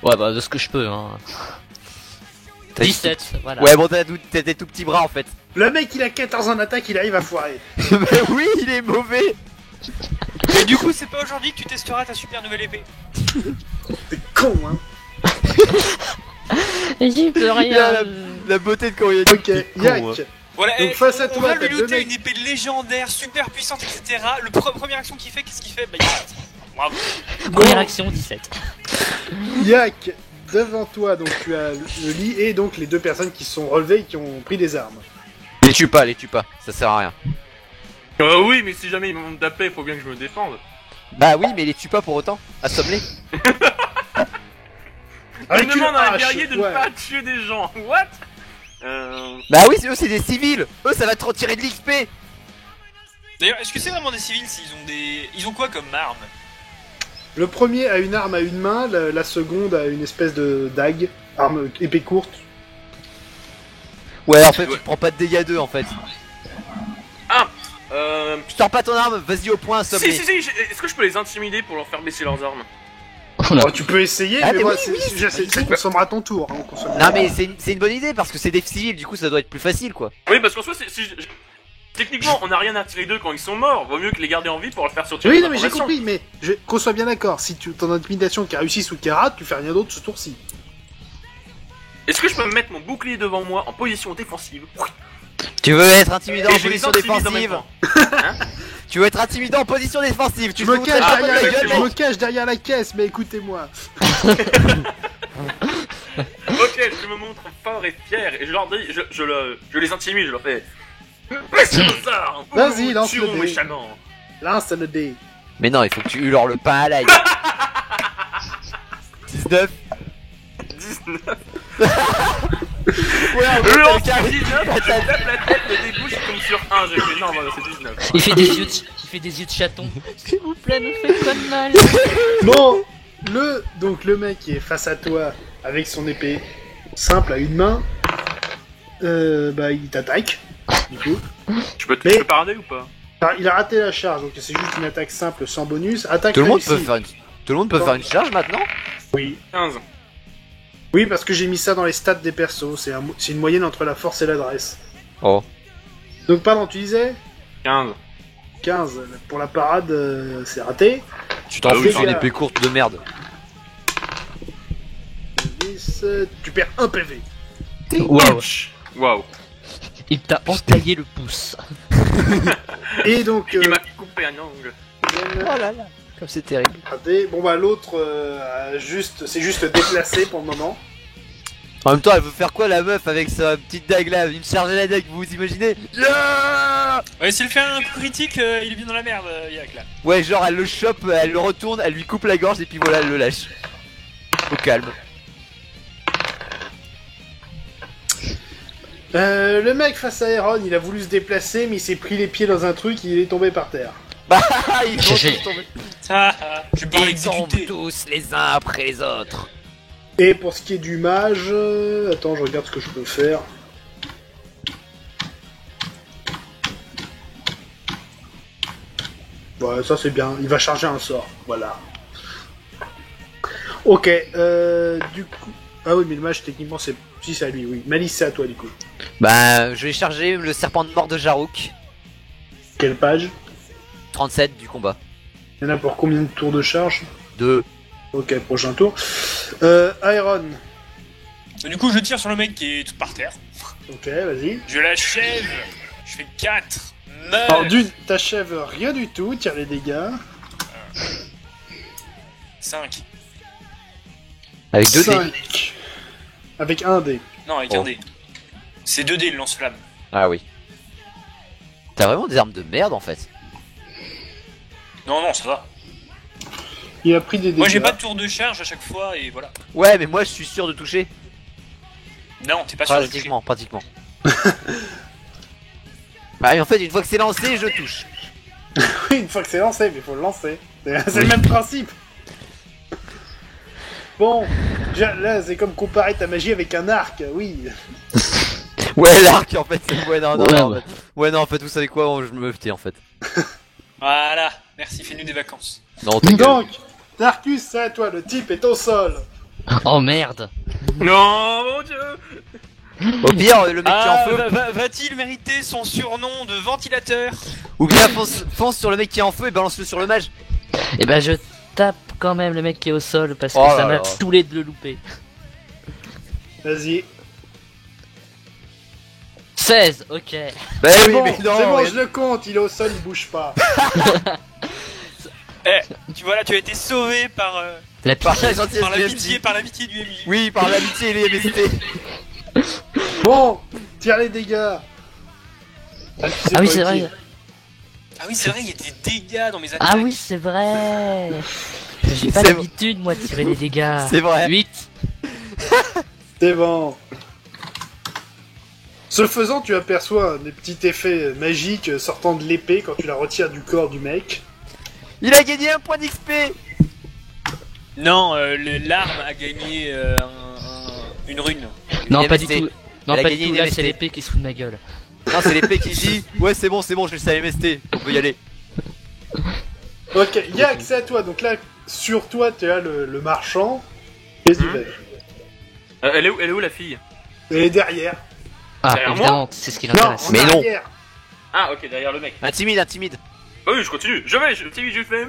Ouais, bah de ce que je peux, hein. T'as- 17, voilà. Ouais, bon, t'as des tout petits bras en fait. Le mec, il a 14 en attaque, il arrive à foirer. Mais oui, il est mauvais. Et du coup, c'est pas aujourd'hui que tu testeras ta super nouvelle épée. T'es con, hein. J'y peux Il a la beauté de Coréen. Ok, Yak. Voilà, Donc et face à on toi, va t'as lui deux looter mecs. une épée légendaire, super puissante, etc. Première action qu'il fait, qu'est-ce qu'il fait? Bah, il rate. Bravo. Première action, 17. Yak, devant toi, donc tu as le lit et donc les deux personnes qui se sont relevées et qui ont pris des armes. Les tue pas, ça sert à rien. Oui, mais si jamais ils vont me taper, faut bien que je me défende. Bah oui, mais les tue pas pour autant. Assomme-les. Avec Je demande une à un hache, guerrier de ouais. ne pas tuer des gens. What? Bah oui, eux c'est des civils. Eux ça va te retirer de l'XP. D'ailleurs, est-ce que c'est vraiment des civils s'ils ont des. Ils ont quoi comme arme? Le premier a une arme à une main, la seconde a une espèce de dague, arme épée courte. Ouais, en fait, tu te prends pas de dégâts d'eux en fait. Tu sors pas ton arme, vas-y au point, Si, assomme-les. est-ce que je peux les intimider pour leur faire baisser leurs armes? Oh, tu peux essayer, Ah, mais mais moi, oui, ça consommera ton tour. Hein, on consomme- Non mais c'est une bonne idée parce que c'est des civils, du coup ça doit être plus facile quoi. Oui, parce qu'en soi, techniquement, on n'a rien à tirer d'eux quand ils sont morts. Vaut mieux que les garder en vie pour leur faire sortir. Oui, des non, mais j'ai informations. compris, mais qu'on soit bien d'accord, si ton intimidation qui réussit ou qui rate, tu fais rien d'autre ce tour-ci. Est-ce que je peux me mettre mon bouclier devant moi en position défensive? Tu veux être intimidant en Et je les position intimide en même défensive. temps. Tu veux être intimidant en position défensive. Tu Je me fous cache ta derrière gueule, la, mec. je me cache derrière la caisse, mais écoutez-moi. Ok, je me montre fort et fier et je leur dis, je les intimide, je leur fais. Baissez vos armes. Vas-y, lance le tuons dé. méchamment. Lance le dé. Mais non, il faut que tu hurles le pain à l'ail. 19. 19. Ouais, Le lance quelqu'un- 19, je tape la tête, le débouche, il tombe sur 1. J'ai fait non, voilà, c'est 19. Il fait des yeux de chaton. S'il vous plaît, ne faites pas de mal. Bon, le mec qui est face à toi avec son épée simple à une main, bah il t'attaque. Du coup, Tu peux Mais- parader ou pas? enfin, il a raté la charge, donc c'est juste une attaque simple sans bonus. Attaque Tout le monde réussie. peut faire une. Tout le monde peut faire une charge maintenant. Oui. 15. Oui, parce que j'ai mis ça dans les stats des persos. C'est une moyenne entre la force et l'adresse. Oh. Donc pardon, tu disais 15. 15 pour la parade, c'est raté. Tu t'en Ah fous oui, sur une gars. épée courte de merde. 10, tu perds 1 PV. Waouh. Waouh. Il t'a entaillé le pouce. Et donc, Il m'a coupé un ongle. Oh là là. Comme c'est terrible. raté. Bon bah l'autre, c'est juste déplacé pour le moment. En même temps, elle veut faire quoi la meuf avec sa petite dague là? Une charge à la dague, vous vous imaginez? Yeah. Ouais, s'il fait un coup critique, il est bien dans la merde, Yak là. Ouais, genre elle le chope, elle le retourne, elle lui coupe la gorge et puis voilà, elle le lâche. Au calme. Le mec face à Aaron, il a voulu se déplacer, mais il s'est pris les pieds dans un truc, il est tombé par terre. Bah, ils vont GG. tous tomber. Je vais pas Ils tombent l'exécuter. tous les uns après les autres. Et pour ce qui est du mage, attends, je regarde ce que je peux faire. Ouais, ça c'est bien. Il va charger un sort. Voilà. Ok. Du coup. Ah oui, mais le mage techniquement c'est. Si c'est à lui, oui. Malice, c'est à toi du coup. Bah, je vais charger le serpent de mort de Jaruk. Quelle page? 37 du combat. Il y en a pour combien de tours de charge? 2. Ok, prochain tour. Iron. Du coup, je tire sur le mec qui est tout par terre. Ok, vas-y. Je l'achève. Je fais 4, 9. Alors d'une, t'achèves rien du tout, tire les dégâts. 5. Avec 2 dés. 5. Avec un dé. Non, avec Oh. un dé. C'est 2 dés le lance-flamme. Ah oui. T'as vraiment des armes de merde en fait. Non, non, ça va. Il a pris des dégâts. Moi, j'ai pas de tour de charge à chaque fois et voilà. Ouais, mais moi je suis sûr de toucher. Non, t'es pas sûr de toucher. Pratiquement. Bah, et en fait, une fois que c'est lancé, je touche. Oui, une fois que c'est lancé, mais il faut le lancer. C'est le même principe. Bon, là, c'est comme comparer ta magie avec un arc, oui. Ouais, l'arc en fait, c'est. Ouais, non, non, Ouais, non, ouais. en fait. Ouais, non, en fait, vous savez quoi, je me tais en fait. Voilà, merci, fais-nous des vacances. Non, t'es Donc, Tarkus, c'est à toi, le type est au sol. Oh merde. Non, mon dieu. Au pire, le mec qui est en feu. Va-t-il mériter son surnom de ventilateur? Ou bien fonce sur le mec qui est en feu et balance-le sur le mage. Et ben je tape quand même le mec qui est au sol parce que Oh ça là m'a là. saoulé de le louper. Vas-y. 16, ok. Bah C'est oui, bon, mais non. c'est bon, ouais. je le compte, il est au sol, il bouge pas. Tu vois là, tu as été sauvé par, La Par pitié. la gentillesse par du l'amitié, MJ. par l'amitié du MJ. Oui, par l'amitié et les MST. Bon, tire les dégâts. Ah, tu sais Ah pas oui c'est utile. vrai. Ah oui, c'est vrai, il y a des dégâts dans mes attaques. Ah oui c'est vrai. J'ai pas C'est l'habitude moi de tirer les dégâts. C'est vrai. 8. C'est bon. Ce faisant, tu aperçois des petits effets magiques sortant de l'épée quand tu la retires du corps du mec. Il a gagné un point d'XP. Non, l'arme a gagné une rune. Non Une pas du MST. tout. Non Elle a pas gagné du tout, une là MST. c'est l'épée qui se fout de ma gueule. Non, c'est l'épée qui dit ouais, c'est bon, je laisse à MST. On peut y aller. Ok, Yak, c'est à toi. Donc là, sur toi, tu as le marchand. Qu'est-ce que tu fais? Elle est où la fille? Elle est derrière. Ah Derrière évidemment c'est ce qui Non, l'intéresse. en Mais non. arrière. Ah, ok, derrière le mec. Intimide. Ah oui, je continue. Je fais.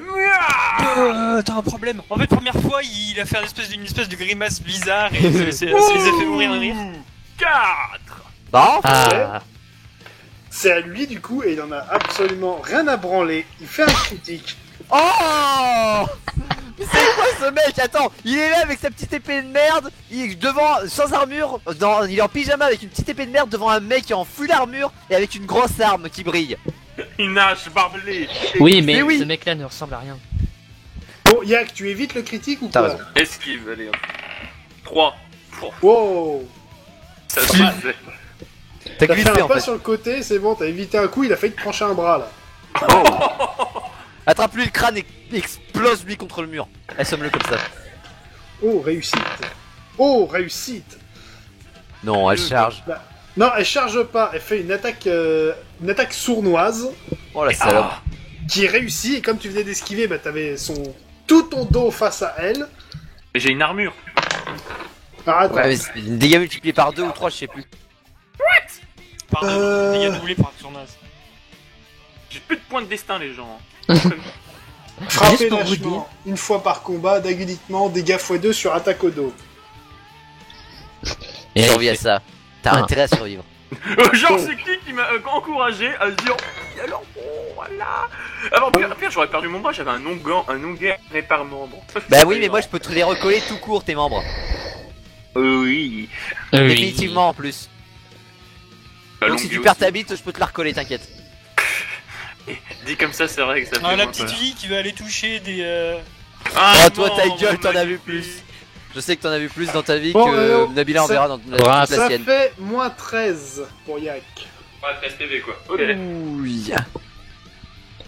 T'as un problème. En fait, première fois, il a fait une espèce de grimace bizarre et ça les a fait mourir de rire. 4. Bon, Ah C'est à lui, du coup, et il en a absolument rien à branler. Il fait un critique. oh. Mais c'est quoi ce mec? Attends, il est là avec sa petite épée de merde, il est devant, sans armure, il est en pyjama avec une petite épée de merde devant un mec qui est en full armure et avec une grosse arme qui brille. Il nage barbelé. oui mais oui. ce mec là ne ressemble à rien. Bon, Yak, tu évites le critique ou T'as pas? raison. Esquive, allez. 3. Wow. Ça se fait. T'as T'as fait glissé un en pas fait. sur le côté, c'est bon, t'as évité un coup, il a failli te trancher un bras, là. Attrape-lui le crâne et explose lui contre le mur. Assomme-le comme ça. Oh, réussite. Oh, réussite. Non, elle charge. Non, elle charge pas, elle fait une attaque sournoise Oh la salope. qui réussit, et comme tu venais d'esquiver, bah t'avais tout ton dos face à elle. Mais j'ai une armure. Alors attends, Ouais, mais c'est des dégâts multipliés par 2 ou 3, je sais plus. Pardon, dégâts doublés par action naze. J'ai plus de points de destin, les gens. frappez Juste pour vous lâchement, une fois par combat, d'aguditement, dégâts x2 sur attaque au dos. Et Survis à ça. T'as Ah. intérêt à survivre. Genre, c'est qui m'a encouragé à se dire, oh, alors, bon, voilà. Alors, pire, j'aurais perdu mon bras, j'avais un onglet par membre. Bah oui, mais moi je peux te les recoller tout court tes membres. Oui. Définitivement en plus. La Donc si longue tu vie perds aussi. ta bite, je peux te la recoller, t'inquiète. Dit comme ça, c'est vrai que ça fait Ah, la moins petite peur. fille qui va aller toucher des. Ah, Oh, toi, ta non, gueule, mon t'en as vu magnifique. plus. Je sais que t'en as vu plus dans ta vie Bon, que oh, Nabila en ça- verra dans toute Ah, la Ça sienne. fait moins 13 pour Yak. Ouais, 13 PV quoi. Ok. Oui.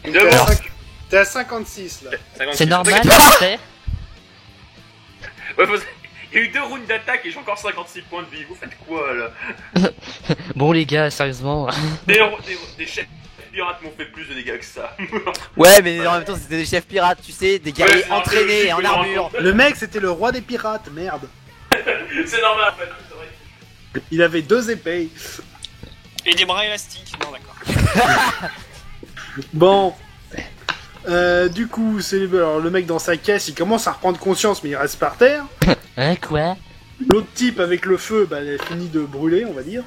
Devant. T'es à 56 là. 56. c'est normal c'est. Ouais, il y a eu 2 rounds d'attaque et j'ai encore 56 points de vie. Vous faites quoi là? Bon les gars sérieusement. Des chefs pirates m'ont fait plus de dégâts que ça. Ouais, mais en même temps, c'était des chefs pirates, tu sais, des guerriers Ouais, c'est un peu entraînés logique, et en mais armure. Le mec c'était le roi des pirates, merde. C'est normal en fait. c'est vrai. Il avait 2 épées. Et des bras élastiques. Non, d'accord. Bon. Du coup, alors, le mec dans sa caisse, il commence à reprendre conscience, mais il reste par terre. Hein quoi? L'autre type avec le feu, bah, il a fini de brûler, on va dire.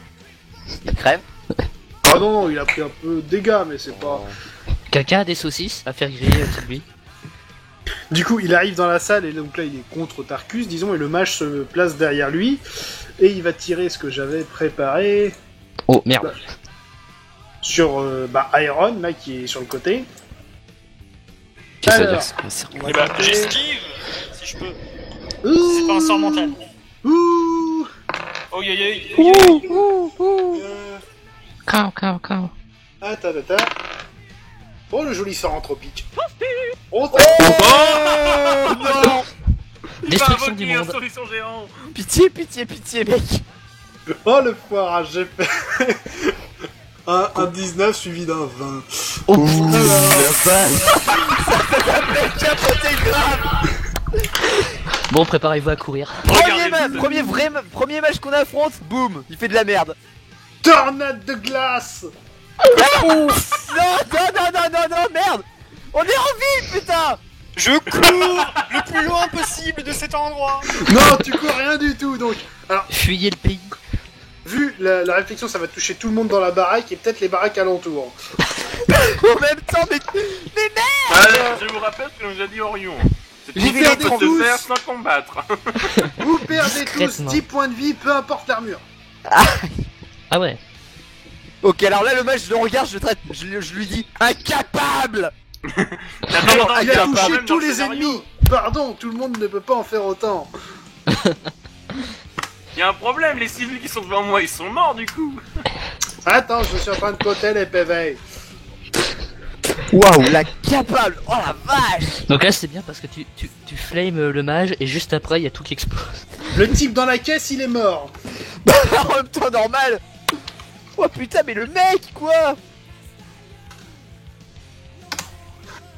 Il crève. Ah non, non, il a pris un peu de dégâts, mais c'est pas... Quelqu'un a des saucisses à faire griller autour de lui? Du coup, il arrive dans la salle, et donc là, il est contre Tarkus, disons, et le mage se place derrière lui, et il va tirer ce que j'avais préparé Oh merde. sur Iron, là, qui est sur le côté. Qu'est-ce que ça veut Alors, dire ça on va Eh bah, tenter- j'esquive si je peux. C'est pas un sort mental. Ouh. Oh, yo, yo, yo, yo. Euh, Quand. Attends. Oh, le joli sort anthropique. Oh, Non. Il va Destruction du invoquer un monde. solution géant. Pitié, pitié, pitié, mec. oh le foirage, j'ai fait... un 19 suivi d'un 20. Oh, la vache. Capoté grave. Bon, préparez-vous à courir. Premier match qu'on affronte, boum, il fait de la merde. Tornade de glace. Non, merde. On est en ville, putain. Je cours le plus loin possible de cet endroit. Non, tu cours rien du tout, donc. Alors, Fuyez le pays. vu la réflexion, ça va toucher tout le monde dans la baraque et peut-être les baraques alentours. En même temps, mais merde. Allez, je vous rappelle ce que nous a dit Orion. C'est Vous une perdez peut tous. se faire sans combattre. Vous perdez tous Discrètement. 10 points de vie, peu importe l'armure. Ah ouais. Ok, alors là, le match, je le regarde, je lui dis incapable. Attends, Il a un touché problème tous dans le les scénario. ennemis. Pardon, tout le monde ne peut pas en faire autant. Il y a un problème, les civils qui sont devant moi, ils sont morts du coup. Attends, je suis en train de coter les PV. Waouh, la capable. Oh la vache. Donc là, c'est bien parce que tu flames le mage et juste après, il y a tout qui explose. Le type dans la caisse, il est mort. En même temps, normal. Oh putain, mais le mec, quoi.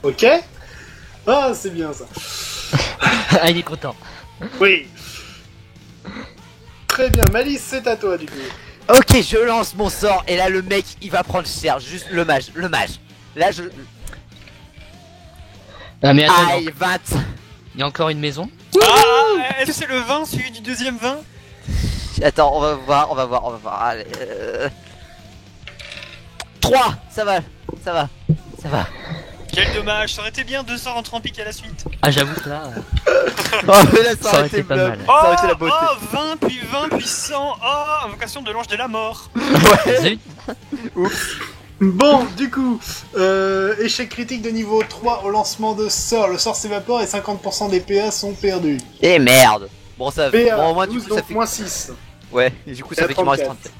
Ok. Ah, c'est bien ça. Ah, il est content. Oui. Très bien, Malice, c'est à toi du coup. Ok, je lance mon sort et là, le mec, il va prendre cher. Juste le mage. Là, je... Ah, mais attends, Aïe, 20. il y a encore une maison. Ah, est-ce que c'est le 20 suivi du deuxième 20? Attends, on va voir. Allez, 3, ça va. Quel dommage, ça aurait été bien 2 sorts en trampique à la suite. Ah, j'avoue que là. Oh, mais là, ça aurait été pas bluff. mal. Oh, Ça aurait été la beauté. 20 puis 20 puis 100. Oh, invocation de l'ange de la mort. Ouais. Zut. Bon, du coup, échec critique de niveau 3 au lancement de sort. Le sort s'évapore et 50% des PA sont perdus. Et merde. Bon, ça PA, bon, au moins, du 12, coup, ça donc fait... moins 6. Ouais, et du coup, ça Et fait qu'il me reste 34.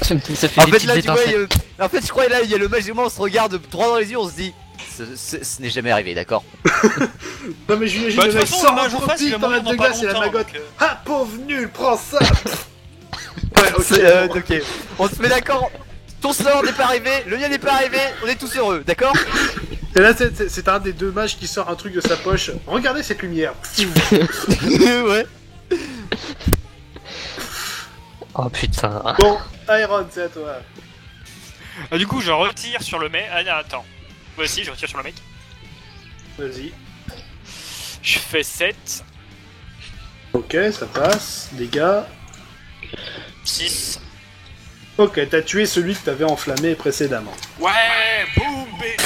30. Ça fait En des fait, petites là, tu vois, étincelles. en fait, je crois, là, il y a le mage et moi, on se regarde droit dans les yeux, on se dit... Ce n'est jamais arrivé, d'accord. Non mais j'imagine Bah, de le toute mec façon, sort le mage en face, il va dans la mourir dans de pas glace et la longtemps, magotte. donc, Ah pauvre nul, prends ça. Ouais, ok. Ok, on se met d'accord. Ton sort n'est pas arrivé, le mien n'est pas arrivé, on est tous heureux, d'accord. Et là c'est un des deux mages qui sort un truc de sa poche. Regardez cette lumière. Ouais. Oh putain. Bon, Iron, c'est à toi. Ah, du coup, je retire sur le mec. Ah, non, attends. Voici, je retire sur le mec. Vas-y. Je fais 7, Ok, ça passe. Dégâts. 6. Ok, t'as tué celui que t'avais enflammé précédemment. Ouais, boum, bé.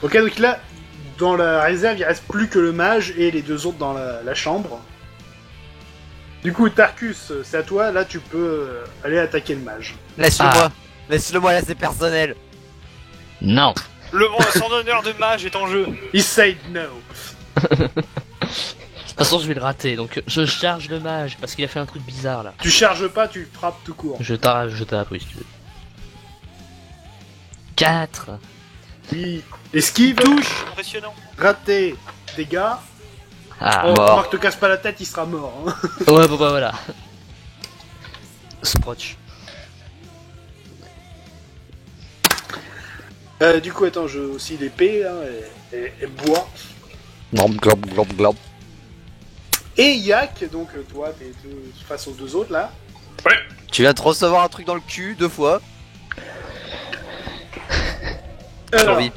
Ok, donc là, dans la réserve, il reste plus que le mage et les deux autres dans la chambre. Du coup, Tarkus, c'est à toi. Là, tu peux aller attaquer le mage. Laisse-le-moi. Laisse-le-moi, là, c'est personnel. Non. Le sang d'honneur de mage est en jeu. He said no. De toute façon, je vais le rater. Donc, je charge le mage parce qu'il a fait un truc bizarre là. Tu charges pas, tu frappes tout court. Je tape, oui, si tu veux. 4. Oui. Esquive, Touche, impressionnant. raté, dégâts. Ah, Oh, mort. Marc te casse pas la tête, il sera mort. Hein. ouais, bah, voilà. Scrotch. Du coup, attends, je aussi l'épée hein, et bois. Glob. Et Yak, donc toi, t'es face aux deux autres là. Tu viens de recevoir un truc dans le cul 2 fois. Alors, Envie.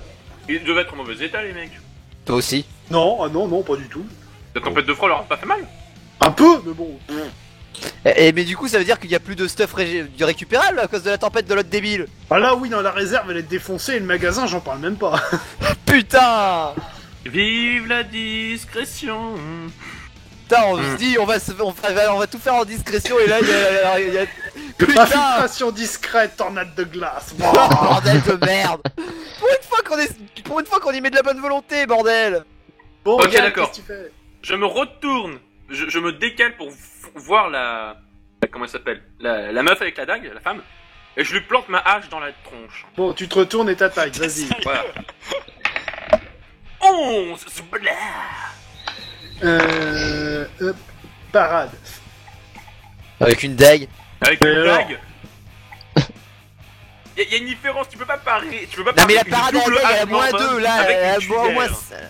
Ils devaient être en mauvais état, les mecs. Toi aussi. non, ah non, pas du tout. La tempête de froid leur a pas fait mal. Un peu, mais bon. Mais du coup, ça veut dire qu'il y a plus de stuff récupérable à cause de la tempête de l'autre débile. Ah là, oui, dans la réserve, elle est défoncée et le magasin, j'en parle même pas. Putain. Vive la discrétion. Putain, on se dit, on va tout faire en discrétion et là, il y a... Putain. Infiltration discrète, tornade de glace. Oh, bordel de merde. Pour une fois qu'on y met de la bonne volonté, bordel. Bon, Ok, Yak, d'accord. qu'est-ce que tu fais? Je me retourne. Je me décale pour voir la comment elle s'appelle, la meuf avec la dague, la femme. Et je lui plante ma hache dans la tronche. Bon, tu te retournes et t'attaques, vas-y. Voilà. 11. Parade. Avec une dague. Avec une alors dague. Y a une différence, tu peux pas parer. Tu peux pas Non mais parer la une parade à la double dague, elle a hache moins normale 2 là, avec elle une a moins... tunnel.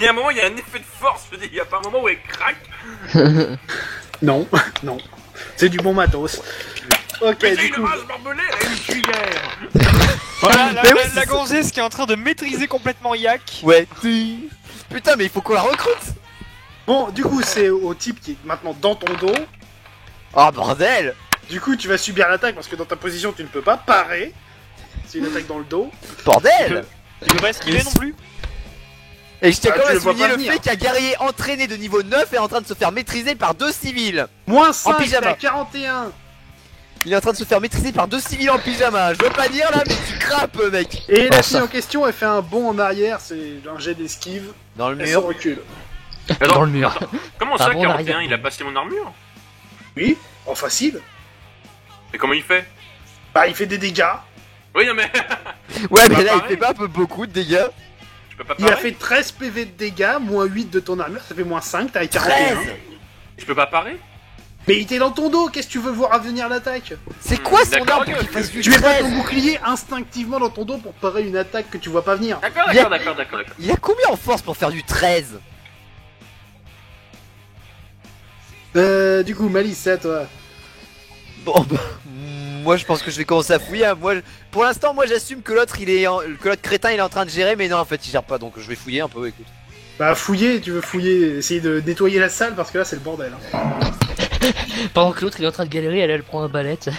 Il y a un moment, il y a un effet de force, je veux dire, il y a pas un moment où elle craque. Non, non. C'est du bon matos. Ok, Mais du c'est une coup. rage barbelée, elle a une cuillère. Voilà, Mais oui, la c'est gonzesse qui est en train de maîtriser complètement Yak. Ouais. Putain mais il faut qu'on la recrute. Bon, du coup, c'est au type qui est maintenant dans ton dos. Oh bordel. Du coup, tu vas subir l'attaque parce que dans ta position, tu ne peux pas parer. C'est une attaque dans le dos. Bordel. Il peut pas esquiver non plus. Et je tiens Ah, quand tu même le à vois souligner pas le venir. fait qu'un guerrier entraîné de niveau 9 est en train de se faire maîtriser par 2 civils. Moins 5, t'es pyjama. à 41. Il est en train de se faire maîtriser par 2 civils en pyjama. Je veux pas dire là mais tu crappes mec. Et la Oh, fille ça. en question, elle fait un bond en arrière. C'est un jet d'esquive. Dans le Elle se mur. recule. Dans le mur. Comment Ah ça, bon, 41, l'arrière. il a passé mon armure? Oui, en facile. Et comment il fait? Bah, il fait des dégâts. Oui, non mais... Ouais mais Bah, là il pareil. fait pas un peu beaucoup de dégâts. Je peux pas Il a parer? fait 13 PV de dégâts, moins 8 de ton armure, ça fait moins 5, t'as 41. 13. Je peux pas parer? Mais il était dans ton dos, qu'est-ce que tu veux voir à venir l'attaque? C'est quoi son D'accord, arme pour ok, qu'il ok. fasse du Tu mets pas 13? ton bouclier instinctivement dans ton dos pour parer une attaque que tu vois pas venir. D'accord, Il y a- d'accord, d'accord, d'accord. Il a combien en force pour faire du 13? Du coup, Malice, c'est à toi. Bon bah... Moi je pense que je vais commencer à fouiller. Hein. Moi, pour l'instant moi j'assume que l'autre que l'autre crétin il est en train de gérer mais non en fait il gère pas donc je vais fouiller un peu écoute. Bah, fouiller, tu veux fouiller, essayer de nettoyer la salle parce que là c'est le bordel. Hein. Pendant que l'autre il est en train de galérer, elle prend un balette.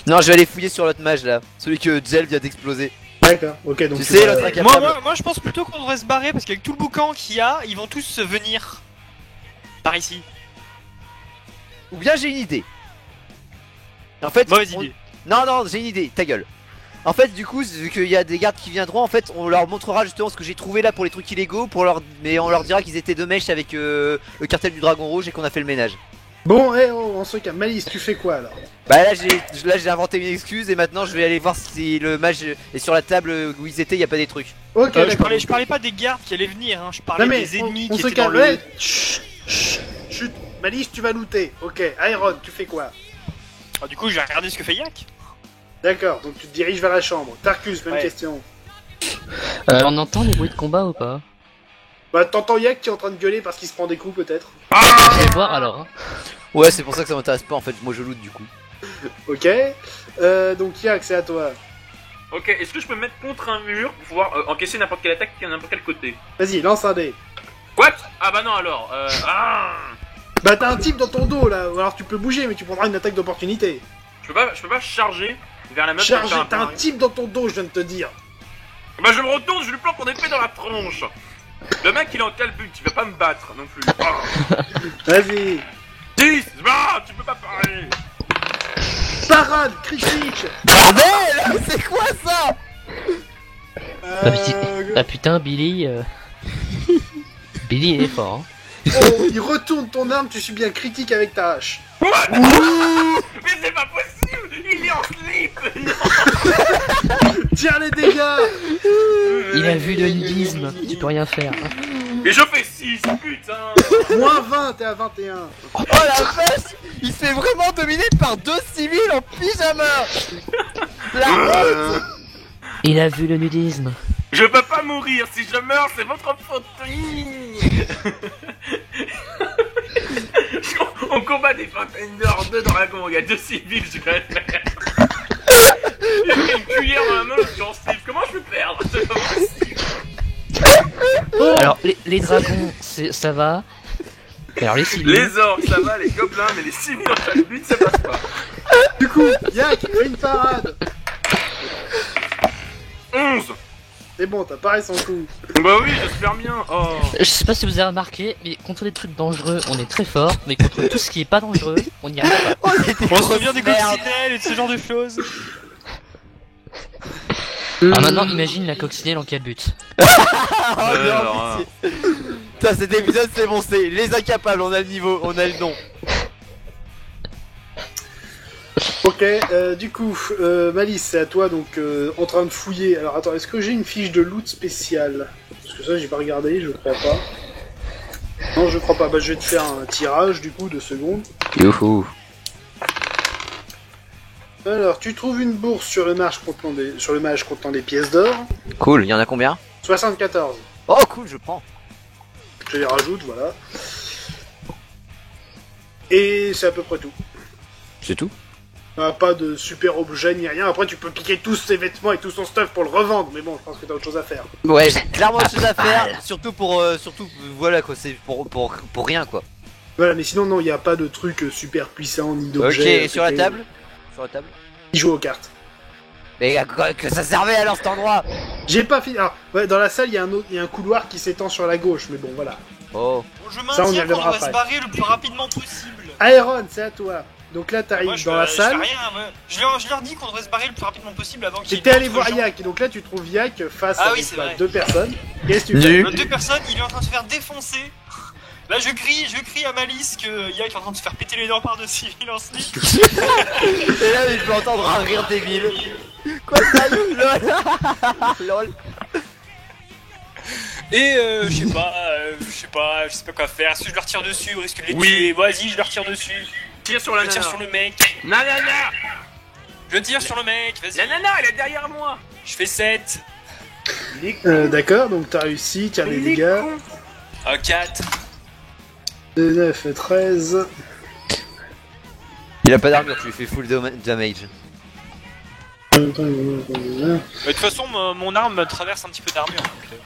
Non je vais aller fouiller sur l'autre mage là. Celui que Gel vient d'exploser. D'accord, ok, donc Tu tu sais vas- l'autre incapable. Moi je pense plutôt qu'on devrait se barrer parce qu'avec tout le boucan qu'il y a, ils vont tous venir par ici. Ou bien j'ai une idée. En fait, Mauvaise on- idée. Non, j'ai une idée, ta gueule. En fait, du coup, vu qu'il y a des gardes qui viendront, en fait, on leur montrera justement ce que j'ai trouvé là pour les trucs illégaux, mais on leur dira qu'ils étaient de mèche avec le cartel du Dragon Rouge et qu'on a fait le ménage. Bon, on se calme. Malice, tu fais quoi alors? Bah là, j'ai inventé une excuse et maintenant je vais aller voir si le mage est sur la table où ils étaient, il y a pas des trucs. Ok, Je d'accord. parlais pas des gardes qui allaient venir, hein. Je parlais Non mais, des ennemis on qui se étaient dans calme. le... Ouais. Chut. Malice, tu vas looter. Ok, Iron, tu fais quoi? Ah, du coup, je vais regarder ce que fait Yak. D'accord, donc tu te diriges vers la chambre. Tarkus, même Ouais. question. On entend les bruits de combat ou pas? Bah, t'entends Yak qui est en train de gueuler parce qu'il se prend des coups peut-être. Je vais voir alors. Hein. Ouais, c'est pour ça que ça m'intéresse pas en fait, moi je loot du coup. Ok, donc Yak, c'est à toi. Ok, est-ce que je peux me mettre contre un mur pour pouvoir encaisser n'importe quelle attaque qui est à n'importe quel côté? Vas-y, lance un dé. What? Ah bah non alors, Bah, t'as un type dans ton dos là, ou alors tu peux bouger, mais tu prendras une attaque d'opportunité. je peux pas charger vers la meuf Chargé, qui va faire t'as un pari. type dans ton dos, je viens de te dire. Bah je me retourne, je lui plante mon épée dans la tronche. Le mec il est en calbut, il va pas me battre non plus. Vas-y. 10. Bah tu peux pas parler. Parade, critique. Bordel. C'est quoi ça? Ah putain, Billy. Billy il est fort. Hein. Oh, il retourne ton arme, tu subis un critique avec ta hache. Mais c'est pas possible. Il est en slip. Tire les dégâts. Il a vu le nudisme, tu peux rien faire. Hein. Et je fais 6, putain. Moins 20, t'es à 21. Oh la vache. Il se fait vraiment dominer par 2 civils en pyjama. La honte. Il a vu le nudisme. Je peux pas mourir, si je meurs, c'est votre faute. On combat des vingtaines d'heures de dragons, il y a 2 civils, je vais le faire. J'ai pris une cuillère dans la main, je suis en slip, comment je peux perdre? C'est pas possible. Alors, les dragons, ça va. Alors, les civils. Les orques, ça va, les gobelins, mais les civils en chaque but, ça passe pas. Du coup, Yak, fais une parade. 11. C'est bon, t'as paré son coup. Bah oui, j'espère bien. Oh. Je sais pas si vous avez remarqué, mais contre des trucs dangereux, on est très fort, mais contre tout ce qui est pas dangereux, on n'y arrive pas. Oh, il était On se souvient des merde. coccinelles et de ce genre de choses. Alors maintenant, imagine la coccinelle en calbut. Oh non, alors, pitié. Putain, cet épisode c'est bon, c'est les incapables, on a le niveau, on a le nom. Ok, du coup, Malice, c'est à toi, donc en train de fouiller. Alors attends, est-ce que j'ai une fiche de loot spéciale? Parce que ça, j'ai pas regardé, je crois pas. Non, je crois pas. Bah, je vais te faire un tirage, du coup, de secondes. Youhou. Alors, tu trouves une bourse sur le mage contenant des pièces d'or. Cool, il y en a combien? 74. Oh cool, je prends. Je les rajoute, voilà. Et c'est à peu près tout. C'est tout? Pas de super objet ni rien. Après, tu peux piquer tous ses vêtements et tout son stuff pour le revendre. Mais bon, je pense que t'as autre chose à faire. Ouais, j'ai clairement autre chose à faire. Surtout voilà quoi, c'est pour rien quoi. Voilà, mais sinon, non, il n'y a pas de truc super puissant ni Ok, d'objet. et sur la table? Sur la table? Il joue aux cartes. Mais à quoi que ça servait alors cet endroit? J'ai pas fini. Alors, ouais, dans la salle, il y a un couloir qui s'étend sur la gauche. Mais bon, voilà. Oh. Bon, je Ça, on y maintiens qu'on reviendra doit se après. barrer le plus rapidement possible. Aéron, c'est à toi. Donc là, t'arrives Moi, je dans la je salle. fais rien, moi. Je leur dis qu'on devrait se barrer le plus rapidement possible avant qu'il y ait T'étais allé d'autres voir gens. Yak. Et donc là, tu trouves Yak face Ah à oui, c'est vrai. deux personnes. Qu'est-ce que tu fais? Nu. Deux personnes, il est en train de se faire défoncer. Là, je crie à Malice que Yak est en train de se faire péter les dents par deux civils en slip. Et là, je peux entendre un rire débile. Quoi ça, lol? Lol. Et je sais pas quoi faire. Est-ce que je leur tire dessus ou risque de les Oui. tuer? Vas-y, je leur tire dessus. Tire sur la Je nana. tire sur le mec. Nanana. Je tire sur le mec, vas-y. La nana, elle est derrière moi. Je fais 7. D'accord, donc t'as réussi, tire les dégâts. 4. 9, 13. Il a pas d'armure, tu lui fais full damage. De toute façon, mon arme traverse un petit peu d'armure. Donc,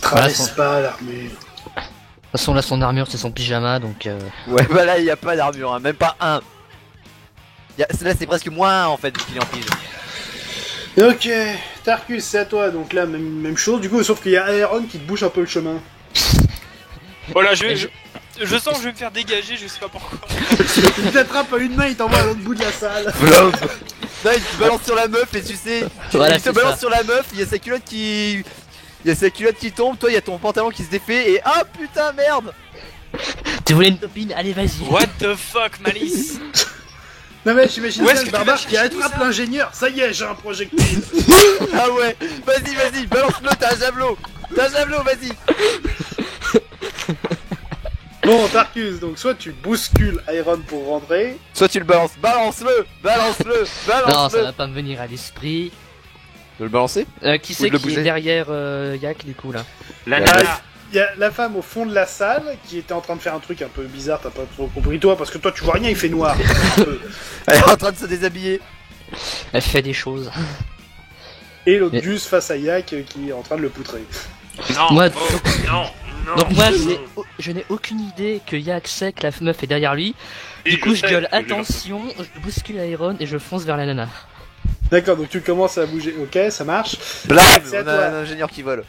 Traverse pas l'armure. De toute façon, là, son armure, c'est son pyjama, donc... Ouais, bah là, il y a pas d'armure, hein, même pas un. Là, c'est presque moins en fait, vu qu'il est en pige. Ok, Tarkus, c'est à toi. Donc là, même chose, du coup, sauf qu'il y a Aéron qui te bouge un peu le chemin. Voilà, Je sens que je vais me faire dégager, je sais pas pourquoi. Il t'attrape à une main, il t'envoie à l'autre bout de la salle. Non, il te balance sur la meuf et tu sais, Voilà, il te c'est balance ça. sur la meuf, il y a sa culotte qui... Il y a sa culotte qui tombe, toi il y a ton pantalon qui se défait et ah putain merde. Tu voulais une copine? Allez, vas-y. What the fuck, Malice? Non mais j'imagine Où est-ce ça, que le tu vas barbare qui chercher tout attrape ça l'ingénieur. Ça y est, j'ai un projectile. Ah ouais, vas-y, balance-le, t'as un javelot. Vas-y. Bon, Tarkus, donc soit tu bouscules Aéron pour rentrer. Soit tu le balances, balance-le. Non, ça va pas me venir à l'esprit. De le balancer? Qui Ou c'est de le qui est bouger. derrière Yak, du coup, là? La Ouais, nana. Il y a la femme au fond de la salle qui était en train de faire un truc un peu bizarre, t'as pas trop compris toi, parce que toi tu vois rien, il fait noir. Elle est en train de se déshabiller. Elle fait des choses. Et l'autre Mais- juste face à Yak qui est en train de le poutrer. Non. Moi, Oh, non. Donc moi, je n'ai aucune idée que Yak sait que la meuf est derrière lui. Du coup, je gueule attention, je bouscule Aéron et je fonce vers la nana. D'accord, donc tu commences à bouger, ok, ça marche. Blam, C'est à on toi. a un ingénieur qui vole.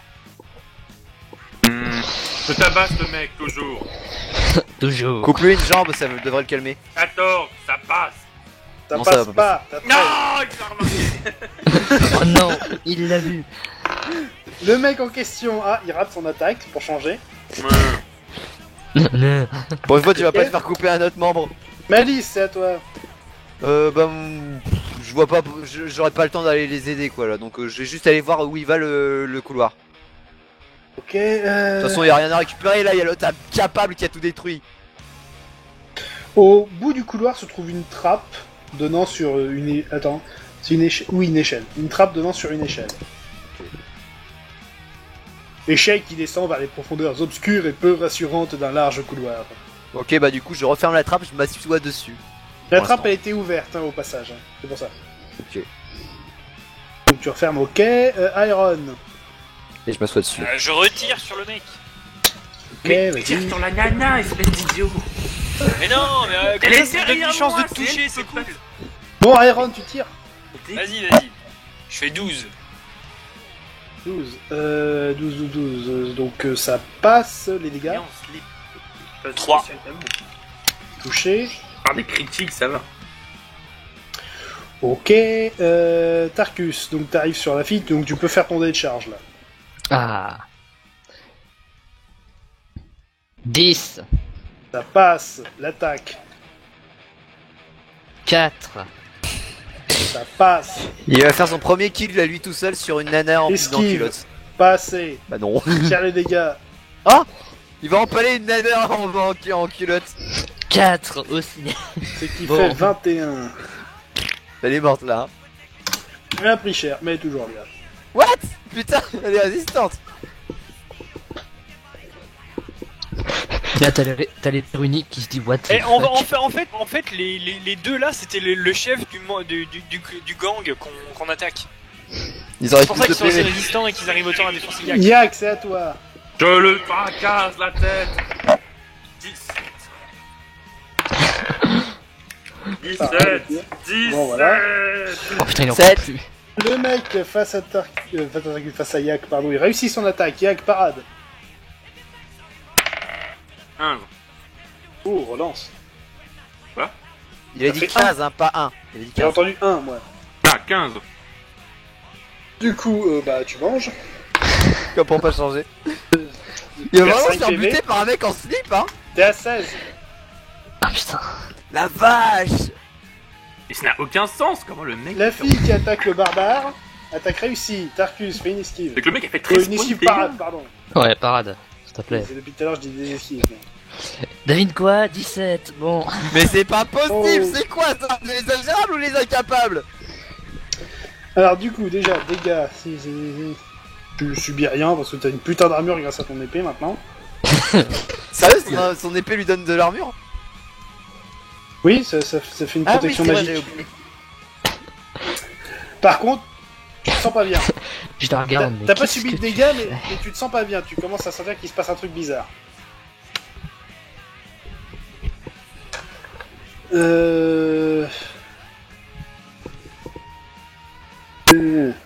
Je tabasse le mec, toujours. Toujours. Coupe-lui une jambe, ça devrait le calmer. 14, ça passe. Ça Non, ça passe va pas, t'as 13. Non, il s'est remarqué. Oh non, il l'a vu. Le mec en question, il rate son attaque pour changer. Non. Pour une fois, tu vas pas te faire couper un autre membre. Malice, c'est à toi. Je vois pas, j'aurais pas le temps d'aller les aider quoi là, donc je vais juste aller voir où il va le couloir. Ok, De toute façon, y a rien à récupérer là, y a l'autre capable qui a tout détruit. Au bout du couloir se trouve une trappe donnant sur une... Attends, c'est une échelle... Oui, une échelle. Une trappe donnant sur une échelle. Échelle qui descend vers les profondeurs obscures et peu rassurantes d'un large couloir. Ok, bah du coup, je referme la trappe, je m'assois dessus. La Pour trappe l'instant. elle était ouverte au passage, c'est pour ça. Ok. Donc tu refermes, ok. Iron. Et je m'assois dessus. Je retire sur le mec. Ok, vas-y. Tire sur la nana, espèce d'idiot. Mais non, mais Elle comme est ça, ça me donne derrière une chance moi, de te toucher, c'est cool. Bon, Iron, tu tires. Vas-y. Je fais 12. 12. 12. Donc ça passe les dégâts. 3. Touché. Par des critiques, ça va. Ok. Tarkus, donc t'arrives sur la fille, donc tu peux faire ton dé de charge là. Ah. 10. Ça passe l'attaque. 4. Ça passe. Il va faire son premier kill à lui tout seul sur une nana en Esquive. culotte. Pas assez. Bah non. Tire les dégâts. Il va empaler une nana en culotte. 4 aussi. C'est qui Bon. fait 21. Elle est morte là. Elle a pris cher, mais elle est toujours là. What? Putain, elle est résistante. Là, t'as les uniques qui se disent what the Et fuck. en fait, les deux là, c'était le chef du gang qu'on attaque. Ils auraient C'est pour pu ça se qu'ils sont assez plaire. résistants et qu'ils arrivent autant à défoncer Yak. Yak, c'est à toi. Je le fracasse la tête. 17. 17. 17. Bon, voilà. Oh putain, il en 7. peut plus. Le mec face à Yak, pardon, il réussit son attaque. Yak, parade. 1. Oh, relance. Il a Ça dit fait 15, hein, pas 1. Il a dit J'ai 15. entendu 1, moi. Ah, 15. Du coup, bah, tu manges. Comme pour pas changer. Il va Faire vraiment se 5 faire PV. buter par un mec en slip, hein. T'es à 16. Ah putain. La vache. Et ça n'a aucun sens. Comment le mec. La fille qui attaque le barbare. Attaque réussie. Tarkus, fais une esquive. C'est que le mec a fait Oh, 13 une points esquive de dégâts. parade, pardon. Ouais, parade. S'il te plaît. C'est depuis tout à l'heure, je dis des esquives. David quoi 17. Bon. Mais c'est pas possible, Oh. c'est quoi ça? Les exagérables ou les incapables? Alors, du coup, déjà, dégâts. Tu subis rien parce que t'as une putain d'armure grâce à ton épée maintenant. Sérieux, son épée lui donne de l'armure? Oui, ça fait une Ah oui, protection c'est vrai, magique. j'ai oublié. Par contre, tu te sens pas bien. Je la regarde. mais T'as pas qu'est-ce subi de que dégâts, tu mais fais tu te sens pas bien. Tu commences à sentir qu'il se passe un truc bizarre.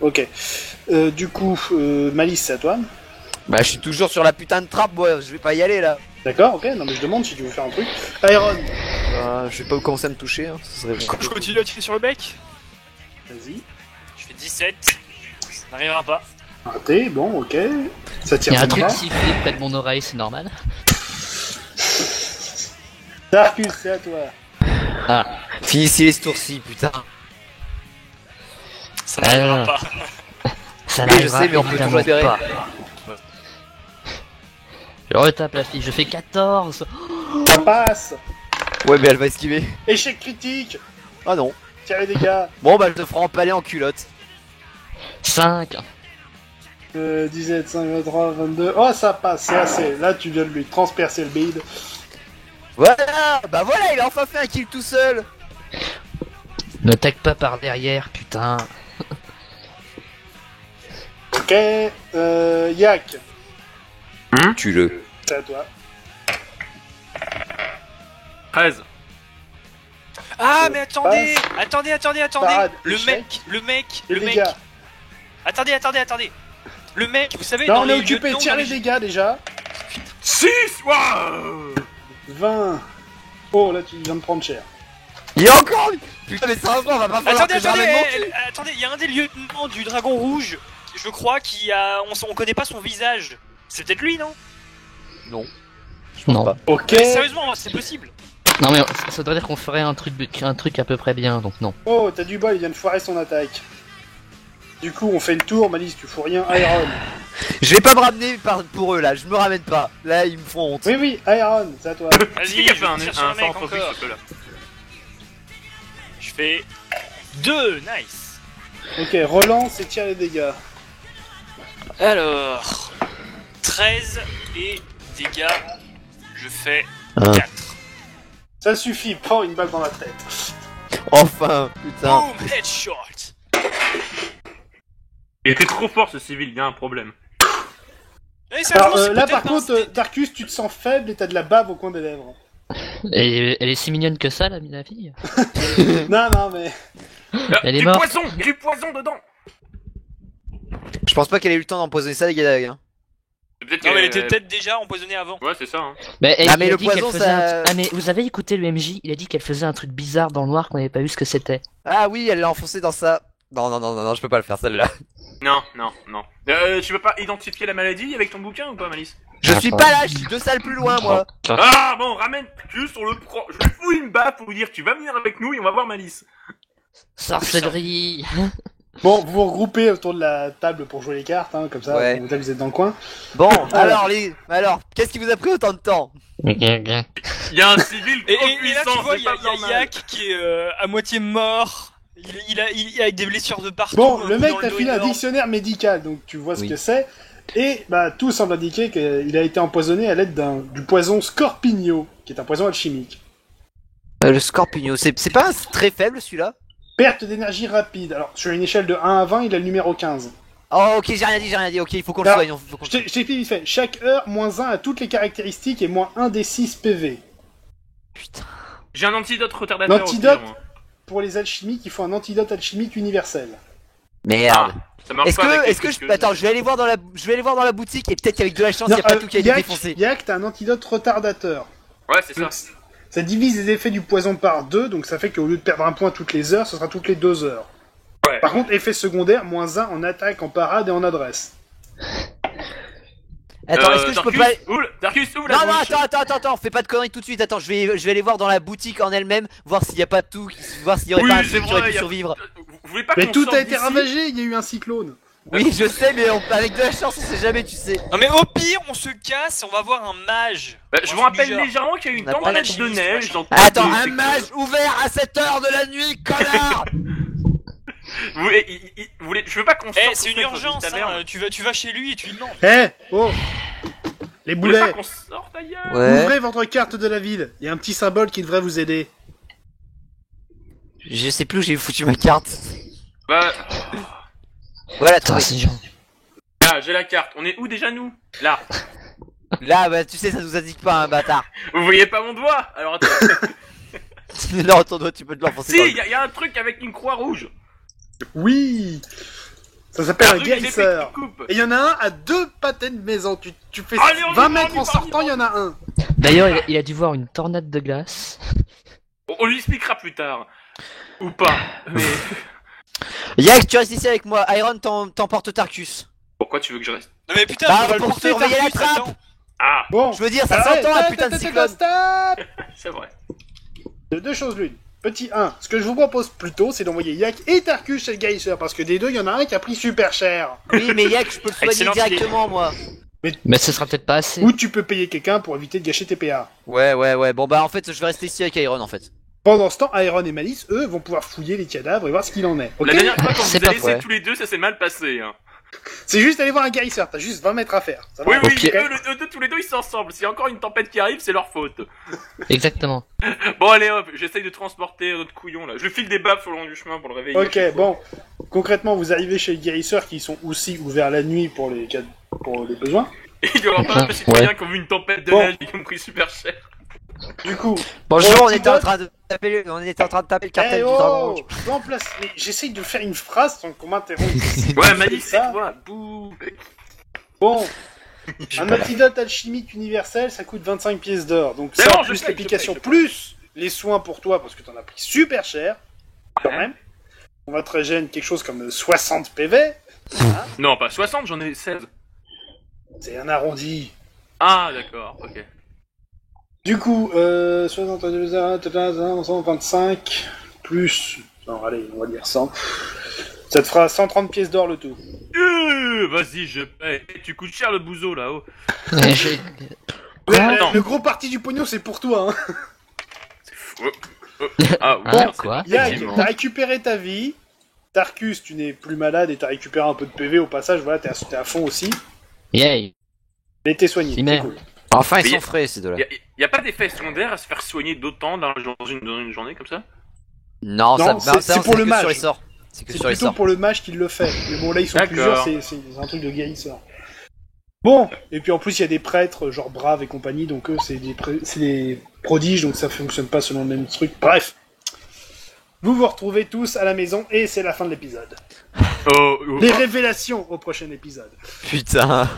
Ok. Du coup, Malice, c'est à toi. Bah, je suis toujours sur la putain de trappe, moi, je vais pas y aller là. D'accord, ok. Non, mais je demande si tu veux faire un truc. Iron, Je vais pas commencer à me toucher, hein. Ce serait Je continue à tirer sur le bec. vas-y. Je fais 17. Ça n'arrivera pas. Raté, bon, ok. Ça Il tire y a un même truc pas. sifflé près de mon oreille, c'est normal. Tarkus, c'est à toi. Ah. Finissez les sourcils, putain. Ça n'arrivera Ah. pas. Ça Oui, je n'arrivera sais, mais on peut évidemment toujours espérer. pas. Je retape la fille, je fais 14. Ça passe. Ouais, mais elle va esquiver. Échec critique. Ah non. Tire les dégâts. Bon, bah, je te ferai empaler en culotte. 5. 17, 5, 23, 22. Oh, ça passe, c'est assez. Là, tu viens de lui transpercer le bide. Voilà. Bah voilà, il a enfin fait un kill tout seul. Ne tague pas par derrière, putain. Ok. Yak, Tue-le. c'est à toi. 13. Ah, mais attendez. Attendez. Parade, Le échec. mec. Les dégâts. Attendez. Le mec, vous savez, Là, dans on est les occupé. lieutenants, Tire dans les dégâts déjà. 6. Waouh. 20. Oh, là, tu viens de prendre cher. Il est encore. Putain, mais sérieusement, on va pas falloir Attendez, que je ramène mon cul. attendez, il y a un des lieutenants du Dragon Rouge, je crois, on connaît pas son visage. C'est peut-être lui, non? Non. pas. Ok. Mais sérieusement, c'est possible. Non mais ça voudrait dire qu'on ferait un truc à peu près bien, donc non. Oh, t'as du bol, il vient de foirer son attaque. Du coup, on fait le tour. Malice, tu fous rien. Iron. Je vais pas me ramener pour eux là, je me ramène pas. Là, ils me font honte. Oui, oui, Iron, c'est à toi. Vas-y, Il a je fait un tire sur le mec centre encore. là. Je fais 2, nice. Ok, relance et tire les dégâts. Alors, 13 et dégâts, je fais Ah. 4. Ça suffit, prends une balle dans la tête. Enfin, putain. Boom, headshot. Il était trop fort ce civil, il y a un problème. Eh, Alors sérieusement, c'est là, peut-être par pas contre, un- Tarkus, tu te sens faible et t'as de la bave au coin des lèvres. Et elle est si mignonne que ça, la fille. Non, mais... Elle est Du morte. poison. Il y a du poison dedans. Je pense pas qu'elle ait eu le temps d'empoisonner ça, les gars. Hein. Peut-être Non, mais elle qu'elle- était peut-être déjà empoisonnée avant. Ouais, c'est ça. Hein. Mais, Ah, mais il a le dit qu'elle poison, faisait ça- Ah mais vous avez écouté le MJ, il a dit qu'elle faisait un truc bizarre dans le noir qu'on n'avait pas vu ce que c'était. Ah oui, elle l'a enfoncé dans ça. Non, je peux pas le faire celle-là. Non. Tu peux pas identifier la maladie avec ton bouquin ou pas, Malice? Je suis pas là, je suis 2 salles plus loin, moi. Ah bon, ramène Tarkus, on le prend. Je lui fous une baffe pour lui dire tu vas venir avec nous et on va voir Malice. Sorcellerie. Bon, vous vous regroupez autour de la table pour jouer les cartes, hein, comme ça, Ouais. vous êtes dans le coin. Bon, alors, qu'est-ce qui vous a pris autant de temps? Il y a un civil Et trop là, puissant, tu vois, c'est il y a pas normal. Yak qui est à moitié mort. Il a des blessures de partout. Bon, un le coup mec dans t'a dos filé un énorme. dictionnaire médical, donc tu vois ce Oui. que c'est. Et bah tout semble indiquer qu'il a été empoisonné à l'aide du poison Scorpigno, qui est un poison alchimique. Le Scorpigno, c'est pas très faible celui-là? Perte d'énergie rapide. Alors, sur une échelle de 1 à 20, il a le numéro 15. Oh, ok, j'ai rien dit, ok, il faut qu'on le Alors, soigne. Faut qu'on Je t'explique vite fait. Chaque heure, moins 1 à toutes les caractéristiques et moins 1 des 6 PV. Putain. J'ai un antidote retardateur. L'antidote au pire, moi. Pour les alchimiques, il faut un antidote alchimique universel. Merde. Ça marche Est-ce pas avec que les je... Attends, je vais aller voir dans la boutique et peut-être qu'avec de la chance, il y a pas tout qui a été défoncé. Yak, t'as un antidote retardateur. Ouais, c'est ça. Donc, ça divise les effets du poison par 2, donc ça fait qu'au lieu de perdre un point toutes les heures, ce sera toutes les 2 heures. Ouais. Par contre, effet secondaire, moins 1 en attaque, en parade et en adresse. Attends, est-ce que je peux pas... Tarkus, ouvre la Non, bouche. attends, fais pas de conneries tout de suite. Attends, je vais aller voir dans la boutique en elle-même, voir s'il y a pas de tout, voir s'il y aurait Oui, pas un c'est truc qui aurait vrai, pu y a- survivre. Vous voulez pas Mais qu'on tout sorte a été d'ici ravagé, il y a eu un cyclone. Oui, je sais, mais avec de la chance, on sait jamais, tu sais. Non mais au pire, on se casse et on va voir un mage. Bah, je Un vous truc rappelle du genre. légèrement qu'il y a eu une On a pas tempête la de chimie, neige ce dans Attends, toutes les un sections. mage ouvert à 7h de la nuit, connard. Vous voulez, je veux pas qu'on sorte. Eh, c'est une urgence, hein. Tu vas chez lui et tu lui demandes. Eh, oh Les Vous voulez pas boulets, qu'on sorte ailleurs? ouvrez votre carte de la ville. Il y a un petit symbole qui devrait vous aider. Je sais plus où j'ai foutu ma carte. Bah, Voilà, Putain, toi. c'est genre. là, j'ai la carte. On est où déjà nous? Là. Là, bah, tu sais, ça nous indique pas, un bâtard. Vous voyez pas mon doigt? Alors attends. Non, ton doigt, tu peux te l'enfoncer. Si, dans le- il y a un truc avec une croix rouge. Oui Ça s'appelle un truc d'épée guérisseur. qui coupe. Et il y en a un à 2 pâtés de maison. Tu fais Allez, on y 20 va, mètres on y en va, sortant, on y il y en a un. D'ailleurs, il a dû voir une tornade de glace. On lui expliquera plus tard. Ou pas. Mais Yak, tu restes ici avec moi. Iron, t'emporte Tarkus. pourquoi tu veux que je reste? Non mais putain, Bah, on va le pour porter, surveiller la Tarkus, trappe. attends. Ah, Bon, Je veux dire, ça Arrête, s'entend, la stop, putain de stop, cyclone. stop. c'est vrai. De deux choses l'une. Petit 1, ce que je vous propose plutôt, c'est d'envoyer Yak et Tarkus chez le guérisseur, parce que des deux, il y en a un qui a pris super cher. Oui, mais Yak, je peux le soigner Excellente idée. directement, moi. Mais ce sera peut-être pas assez. Ou tu peux payer quelqu'un pour éviter de gâcher tes PA. Ouais. Bon, bah, en fait, je vais rester ici avec Iron, en fait. Pendant ce temps, Iron et Malice, eux, vont pouvoir fouiller les cadavres et voir ce qu'il en est. Ok. La dernière fois quand C'est vous avez pas laissé vrai. tous les deux, ça s'est mal passé. Hein. C'est juste aller voir un guérisseur, t'as juste 20 mètres à faire. Ça va Oui, oui, Ok. tous les deux ils sont ensemble. S'il y a encore une tempête qui arrive, c'est leur faute. Exactement. Bon, allez hop, j'essaye de transporter notre couillon là. Je lui file des baffes au long du chemin pour le réveiller. Ok, bon. Concrètement, vous arrivez chez les guérisseurs qui sont aussi ouverts la nuit pour les besoins. Il y aura pas de Ouais. citoyens qui ont vu une tempête de Bon. neige et qui ont pris super cher. Du coup, Bonjour, Bon, on était en antidote. train de taper le cartel eh du oh, Dragon Rouge. remplace. Mais j'essaye de faire une phrase sans qu'on m'interrompe. Ouais, Malice, c'est ça. toi. Bouh. Bon. Un antidote alchimique universel, ça coûte 25 pièces d'or. Donc C'est ça, bon, je plus paye, l'application, je paye, je paye. plus les soins pour toi, parce que t'en as pris super cher, quand même. On va te régénérer quelque chose comme 60 PV. Non, pas 60, j'en ai 16. C'est un arrondi. Ah, d'accord, ok. Du coup, 125 plus... Non, allez, on va dire 100. Ça te fera 130 pièces d'or le tout. Vas-y, je paye. Tu coûtes cher le bouseau là-haut. Ouais, j'ai- Attends. Le gros parti du pognon, c'est pour toi. Hein. Ah, oui, Hein, c'est- quoi Yak, effectivement. t'as récupéré ta vie. Tarkus, tu n'es plus malade et t'as récupéré un peu de PV au passage. Voilà, t'es à fond aussi. Yay. Mais t'es soigné, Si, c'est mais- cool. Enfin, ils Mais sont frais, ces deux-là. Y a pas d'effet secondaire à se faire soigner d'autant dans une journée comme ça? Non, Non, c'est pour le que mage. sur les sorts. C'est que C'est sur les plutôt sorts. pour le mage qui le fait. Mais bon, là, ils sont D'accord. plusieurs, c'est un truc de guérisseur. Bon, et puis en plus, il y a des prêtres, genre braves et compagnie, donc eux, c'est des prodiges, donc ça fonctionne pas selon le même truc. Bref. Vous vous retrouvez tous à la maison, et c'est la fin de l'épisode. Oh, Les révélations au prochain épisode. Putain.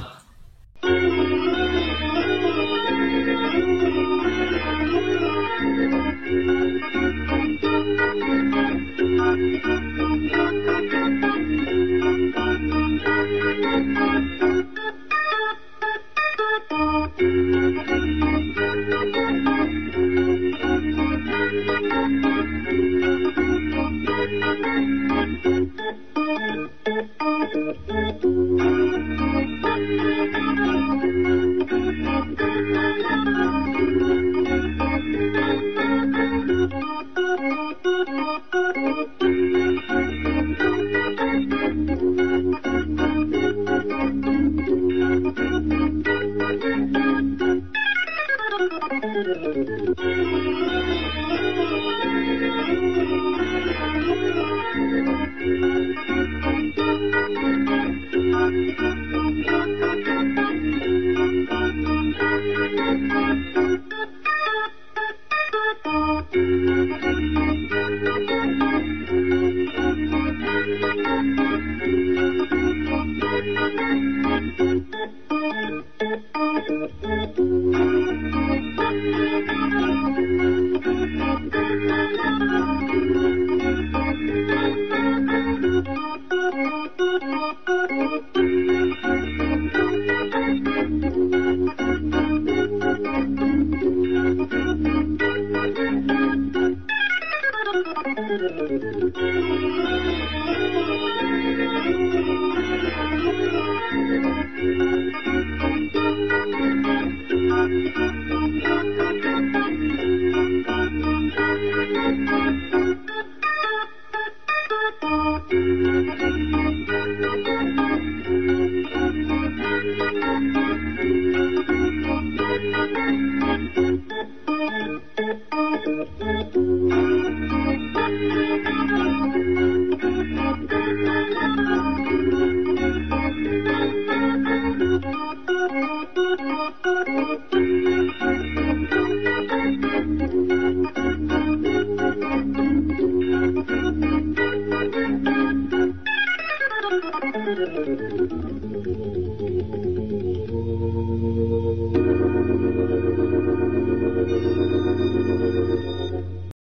Thank you.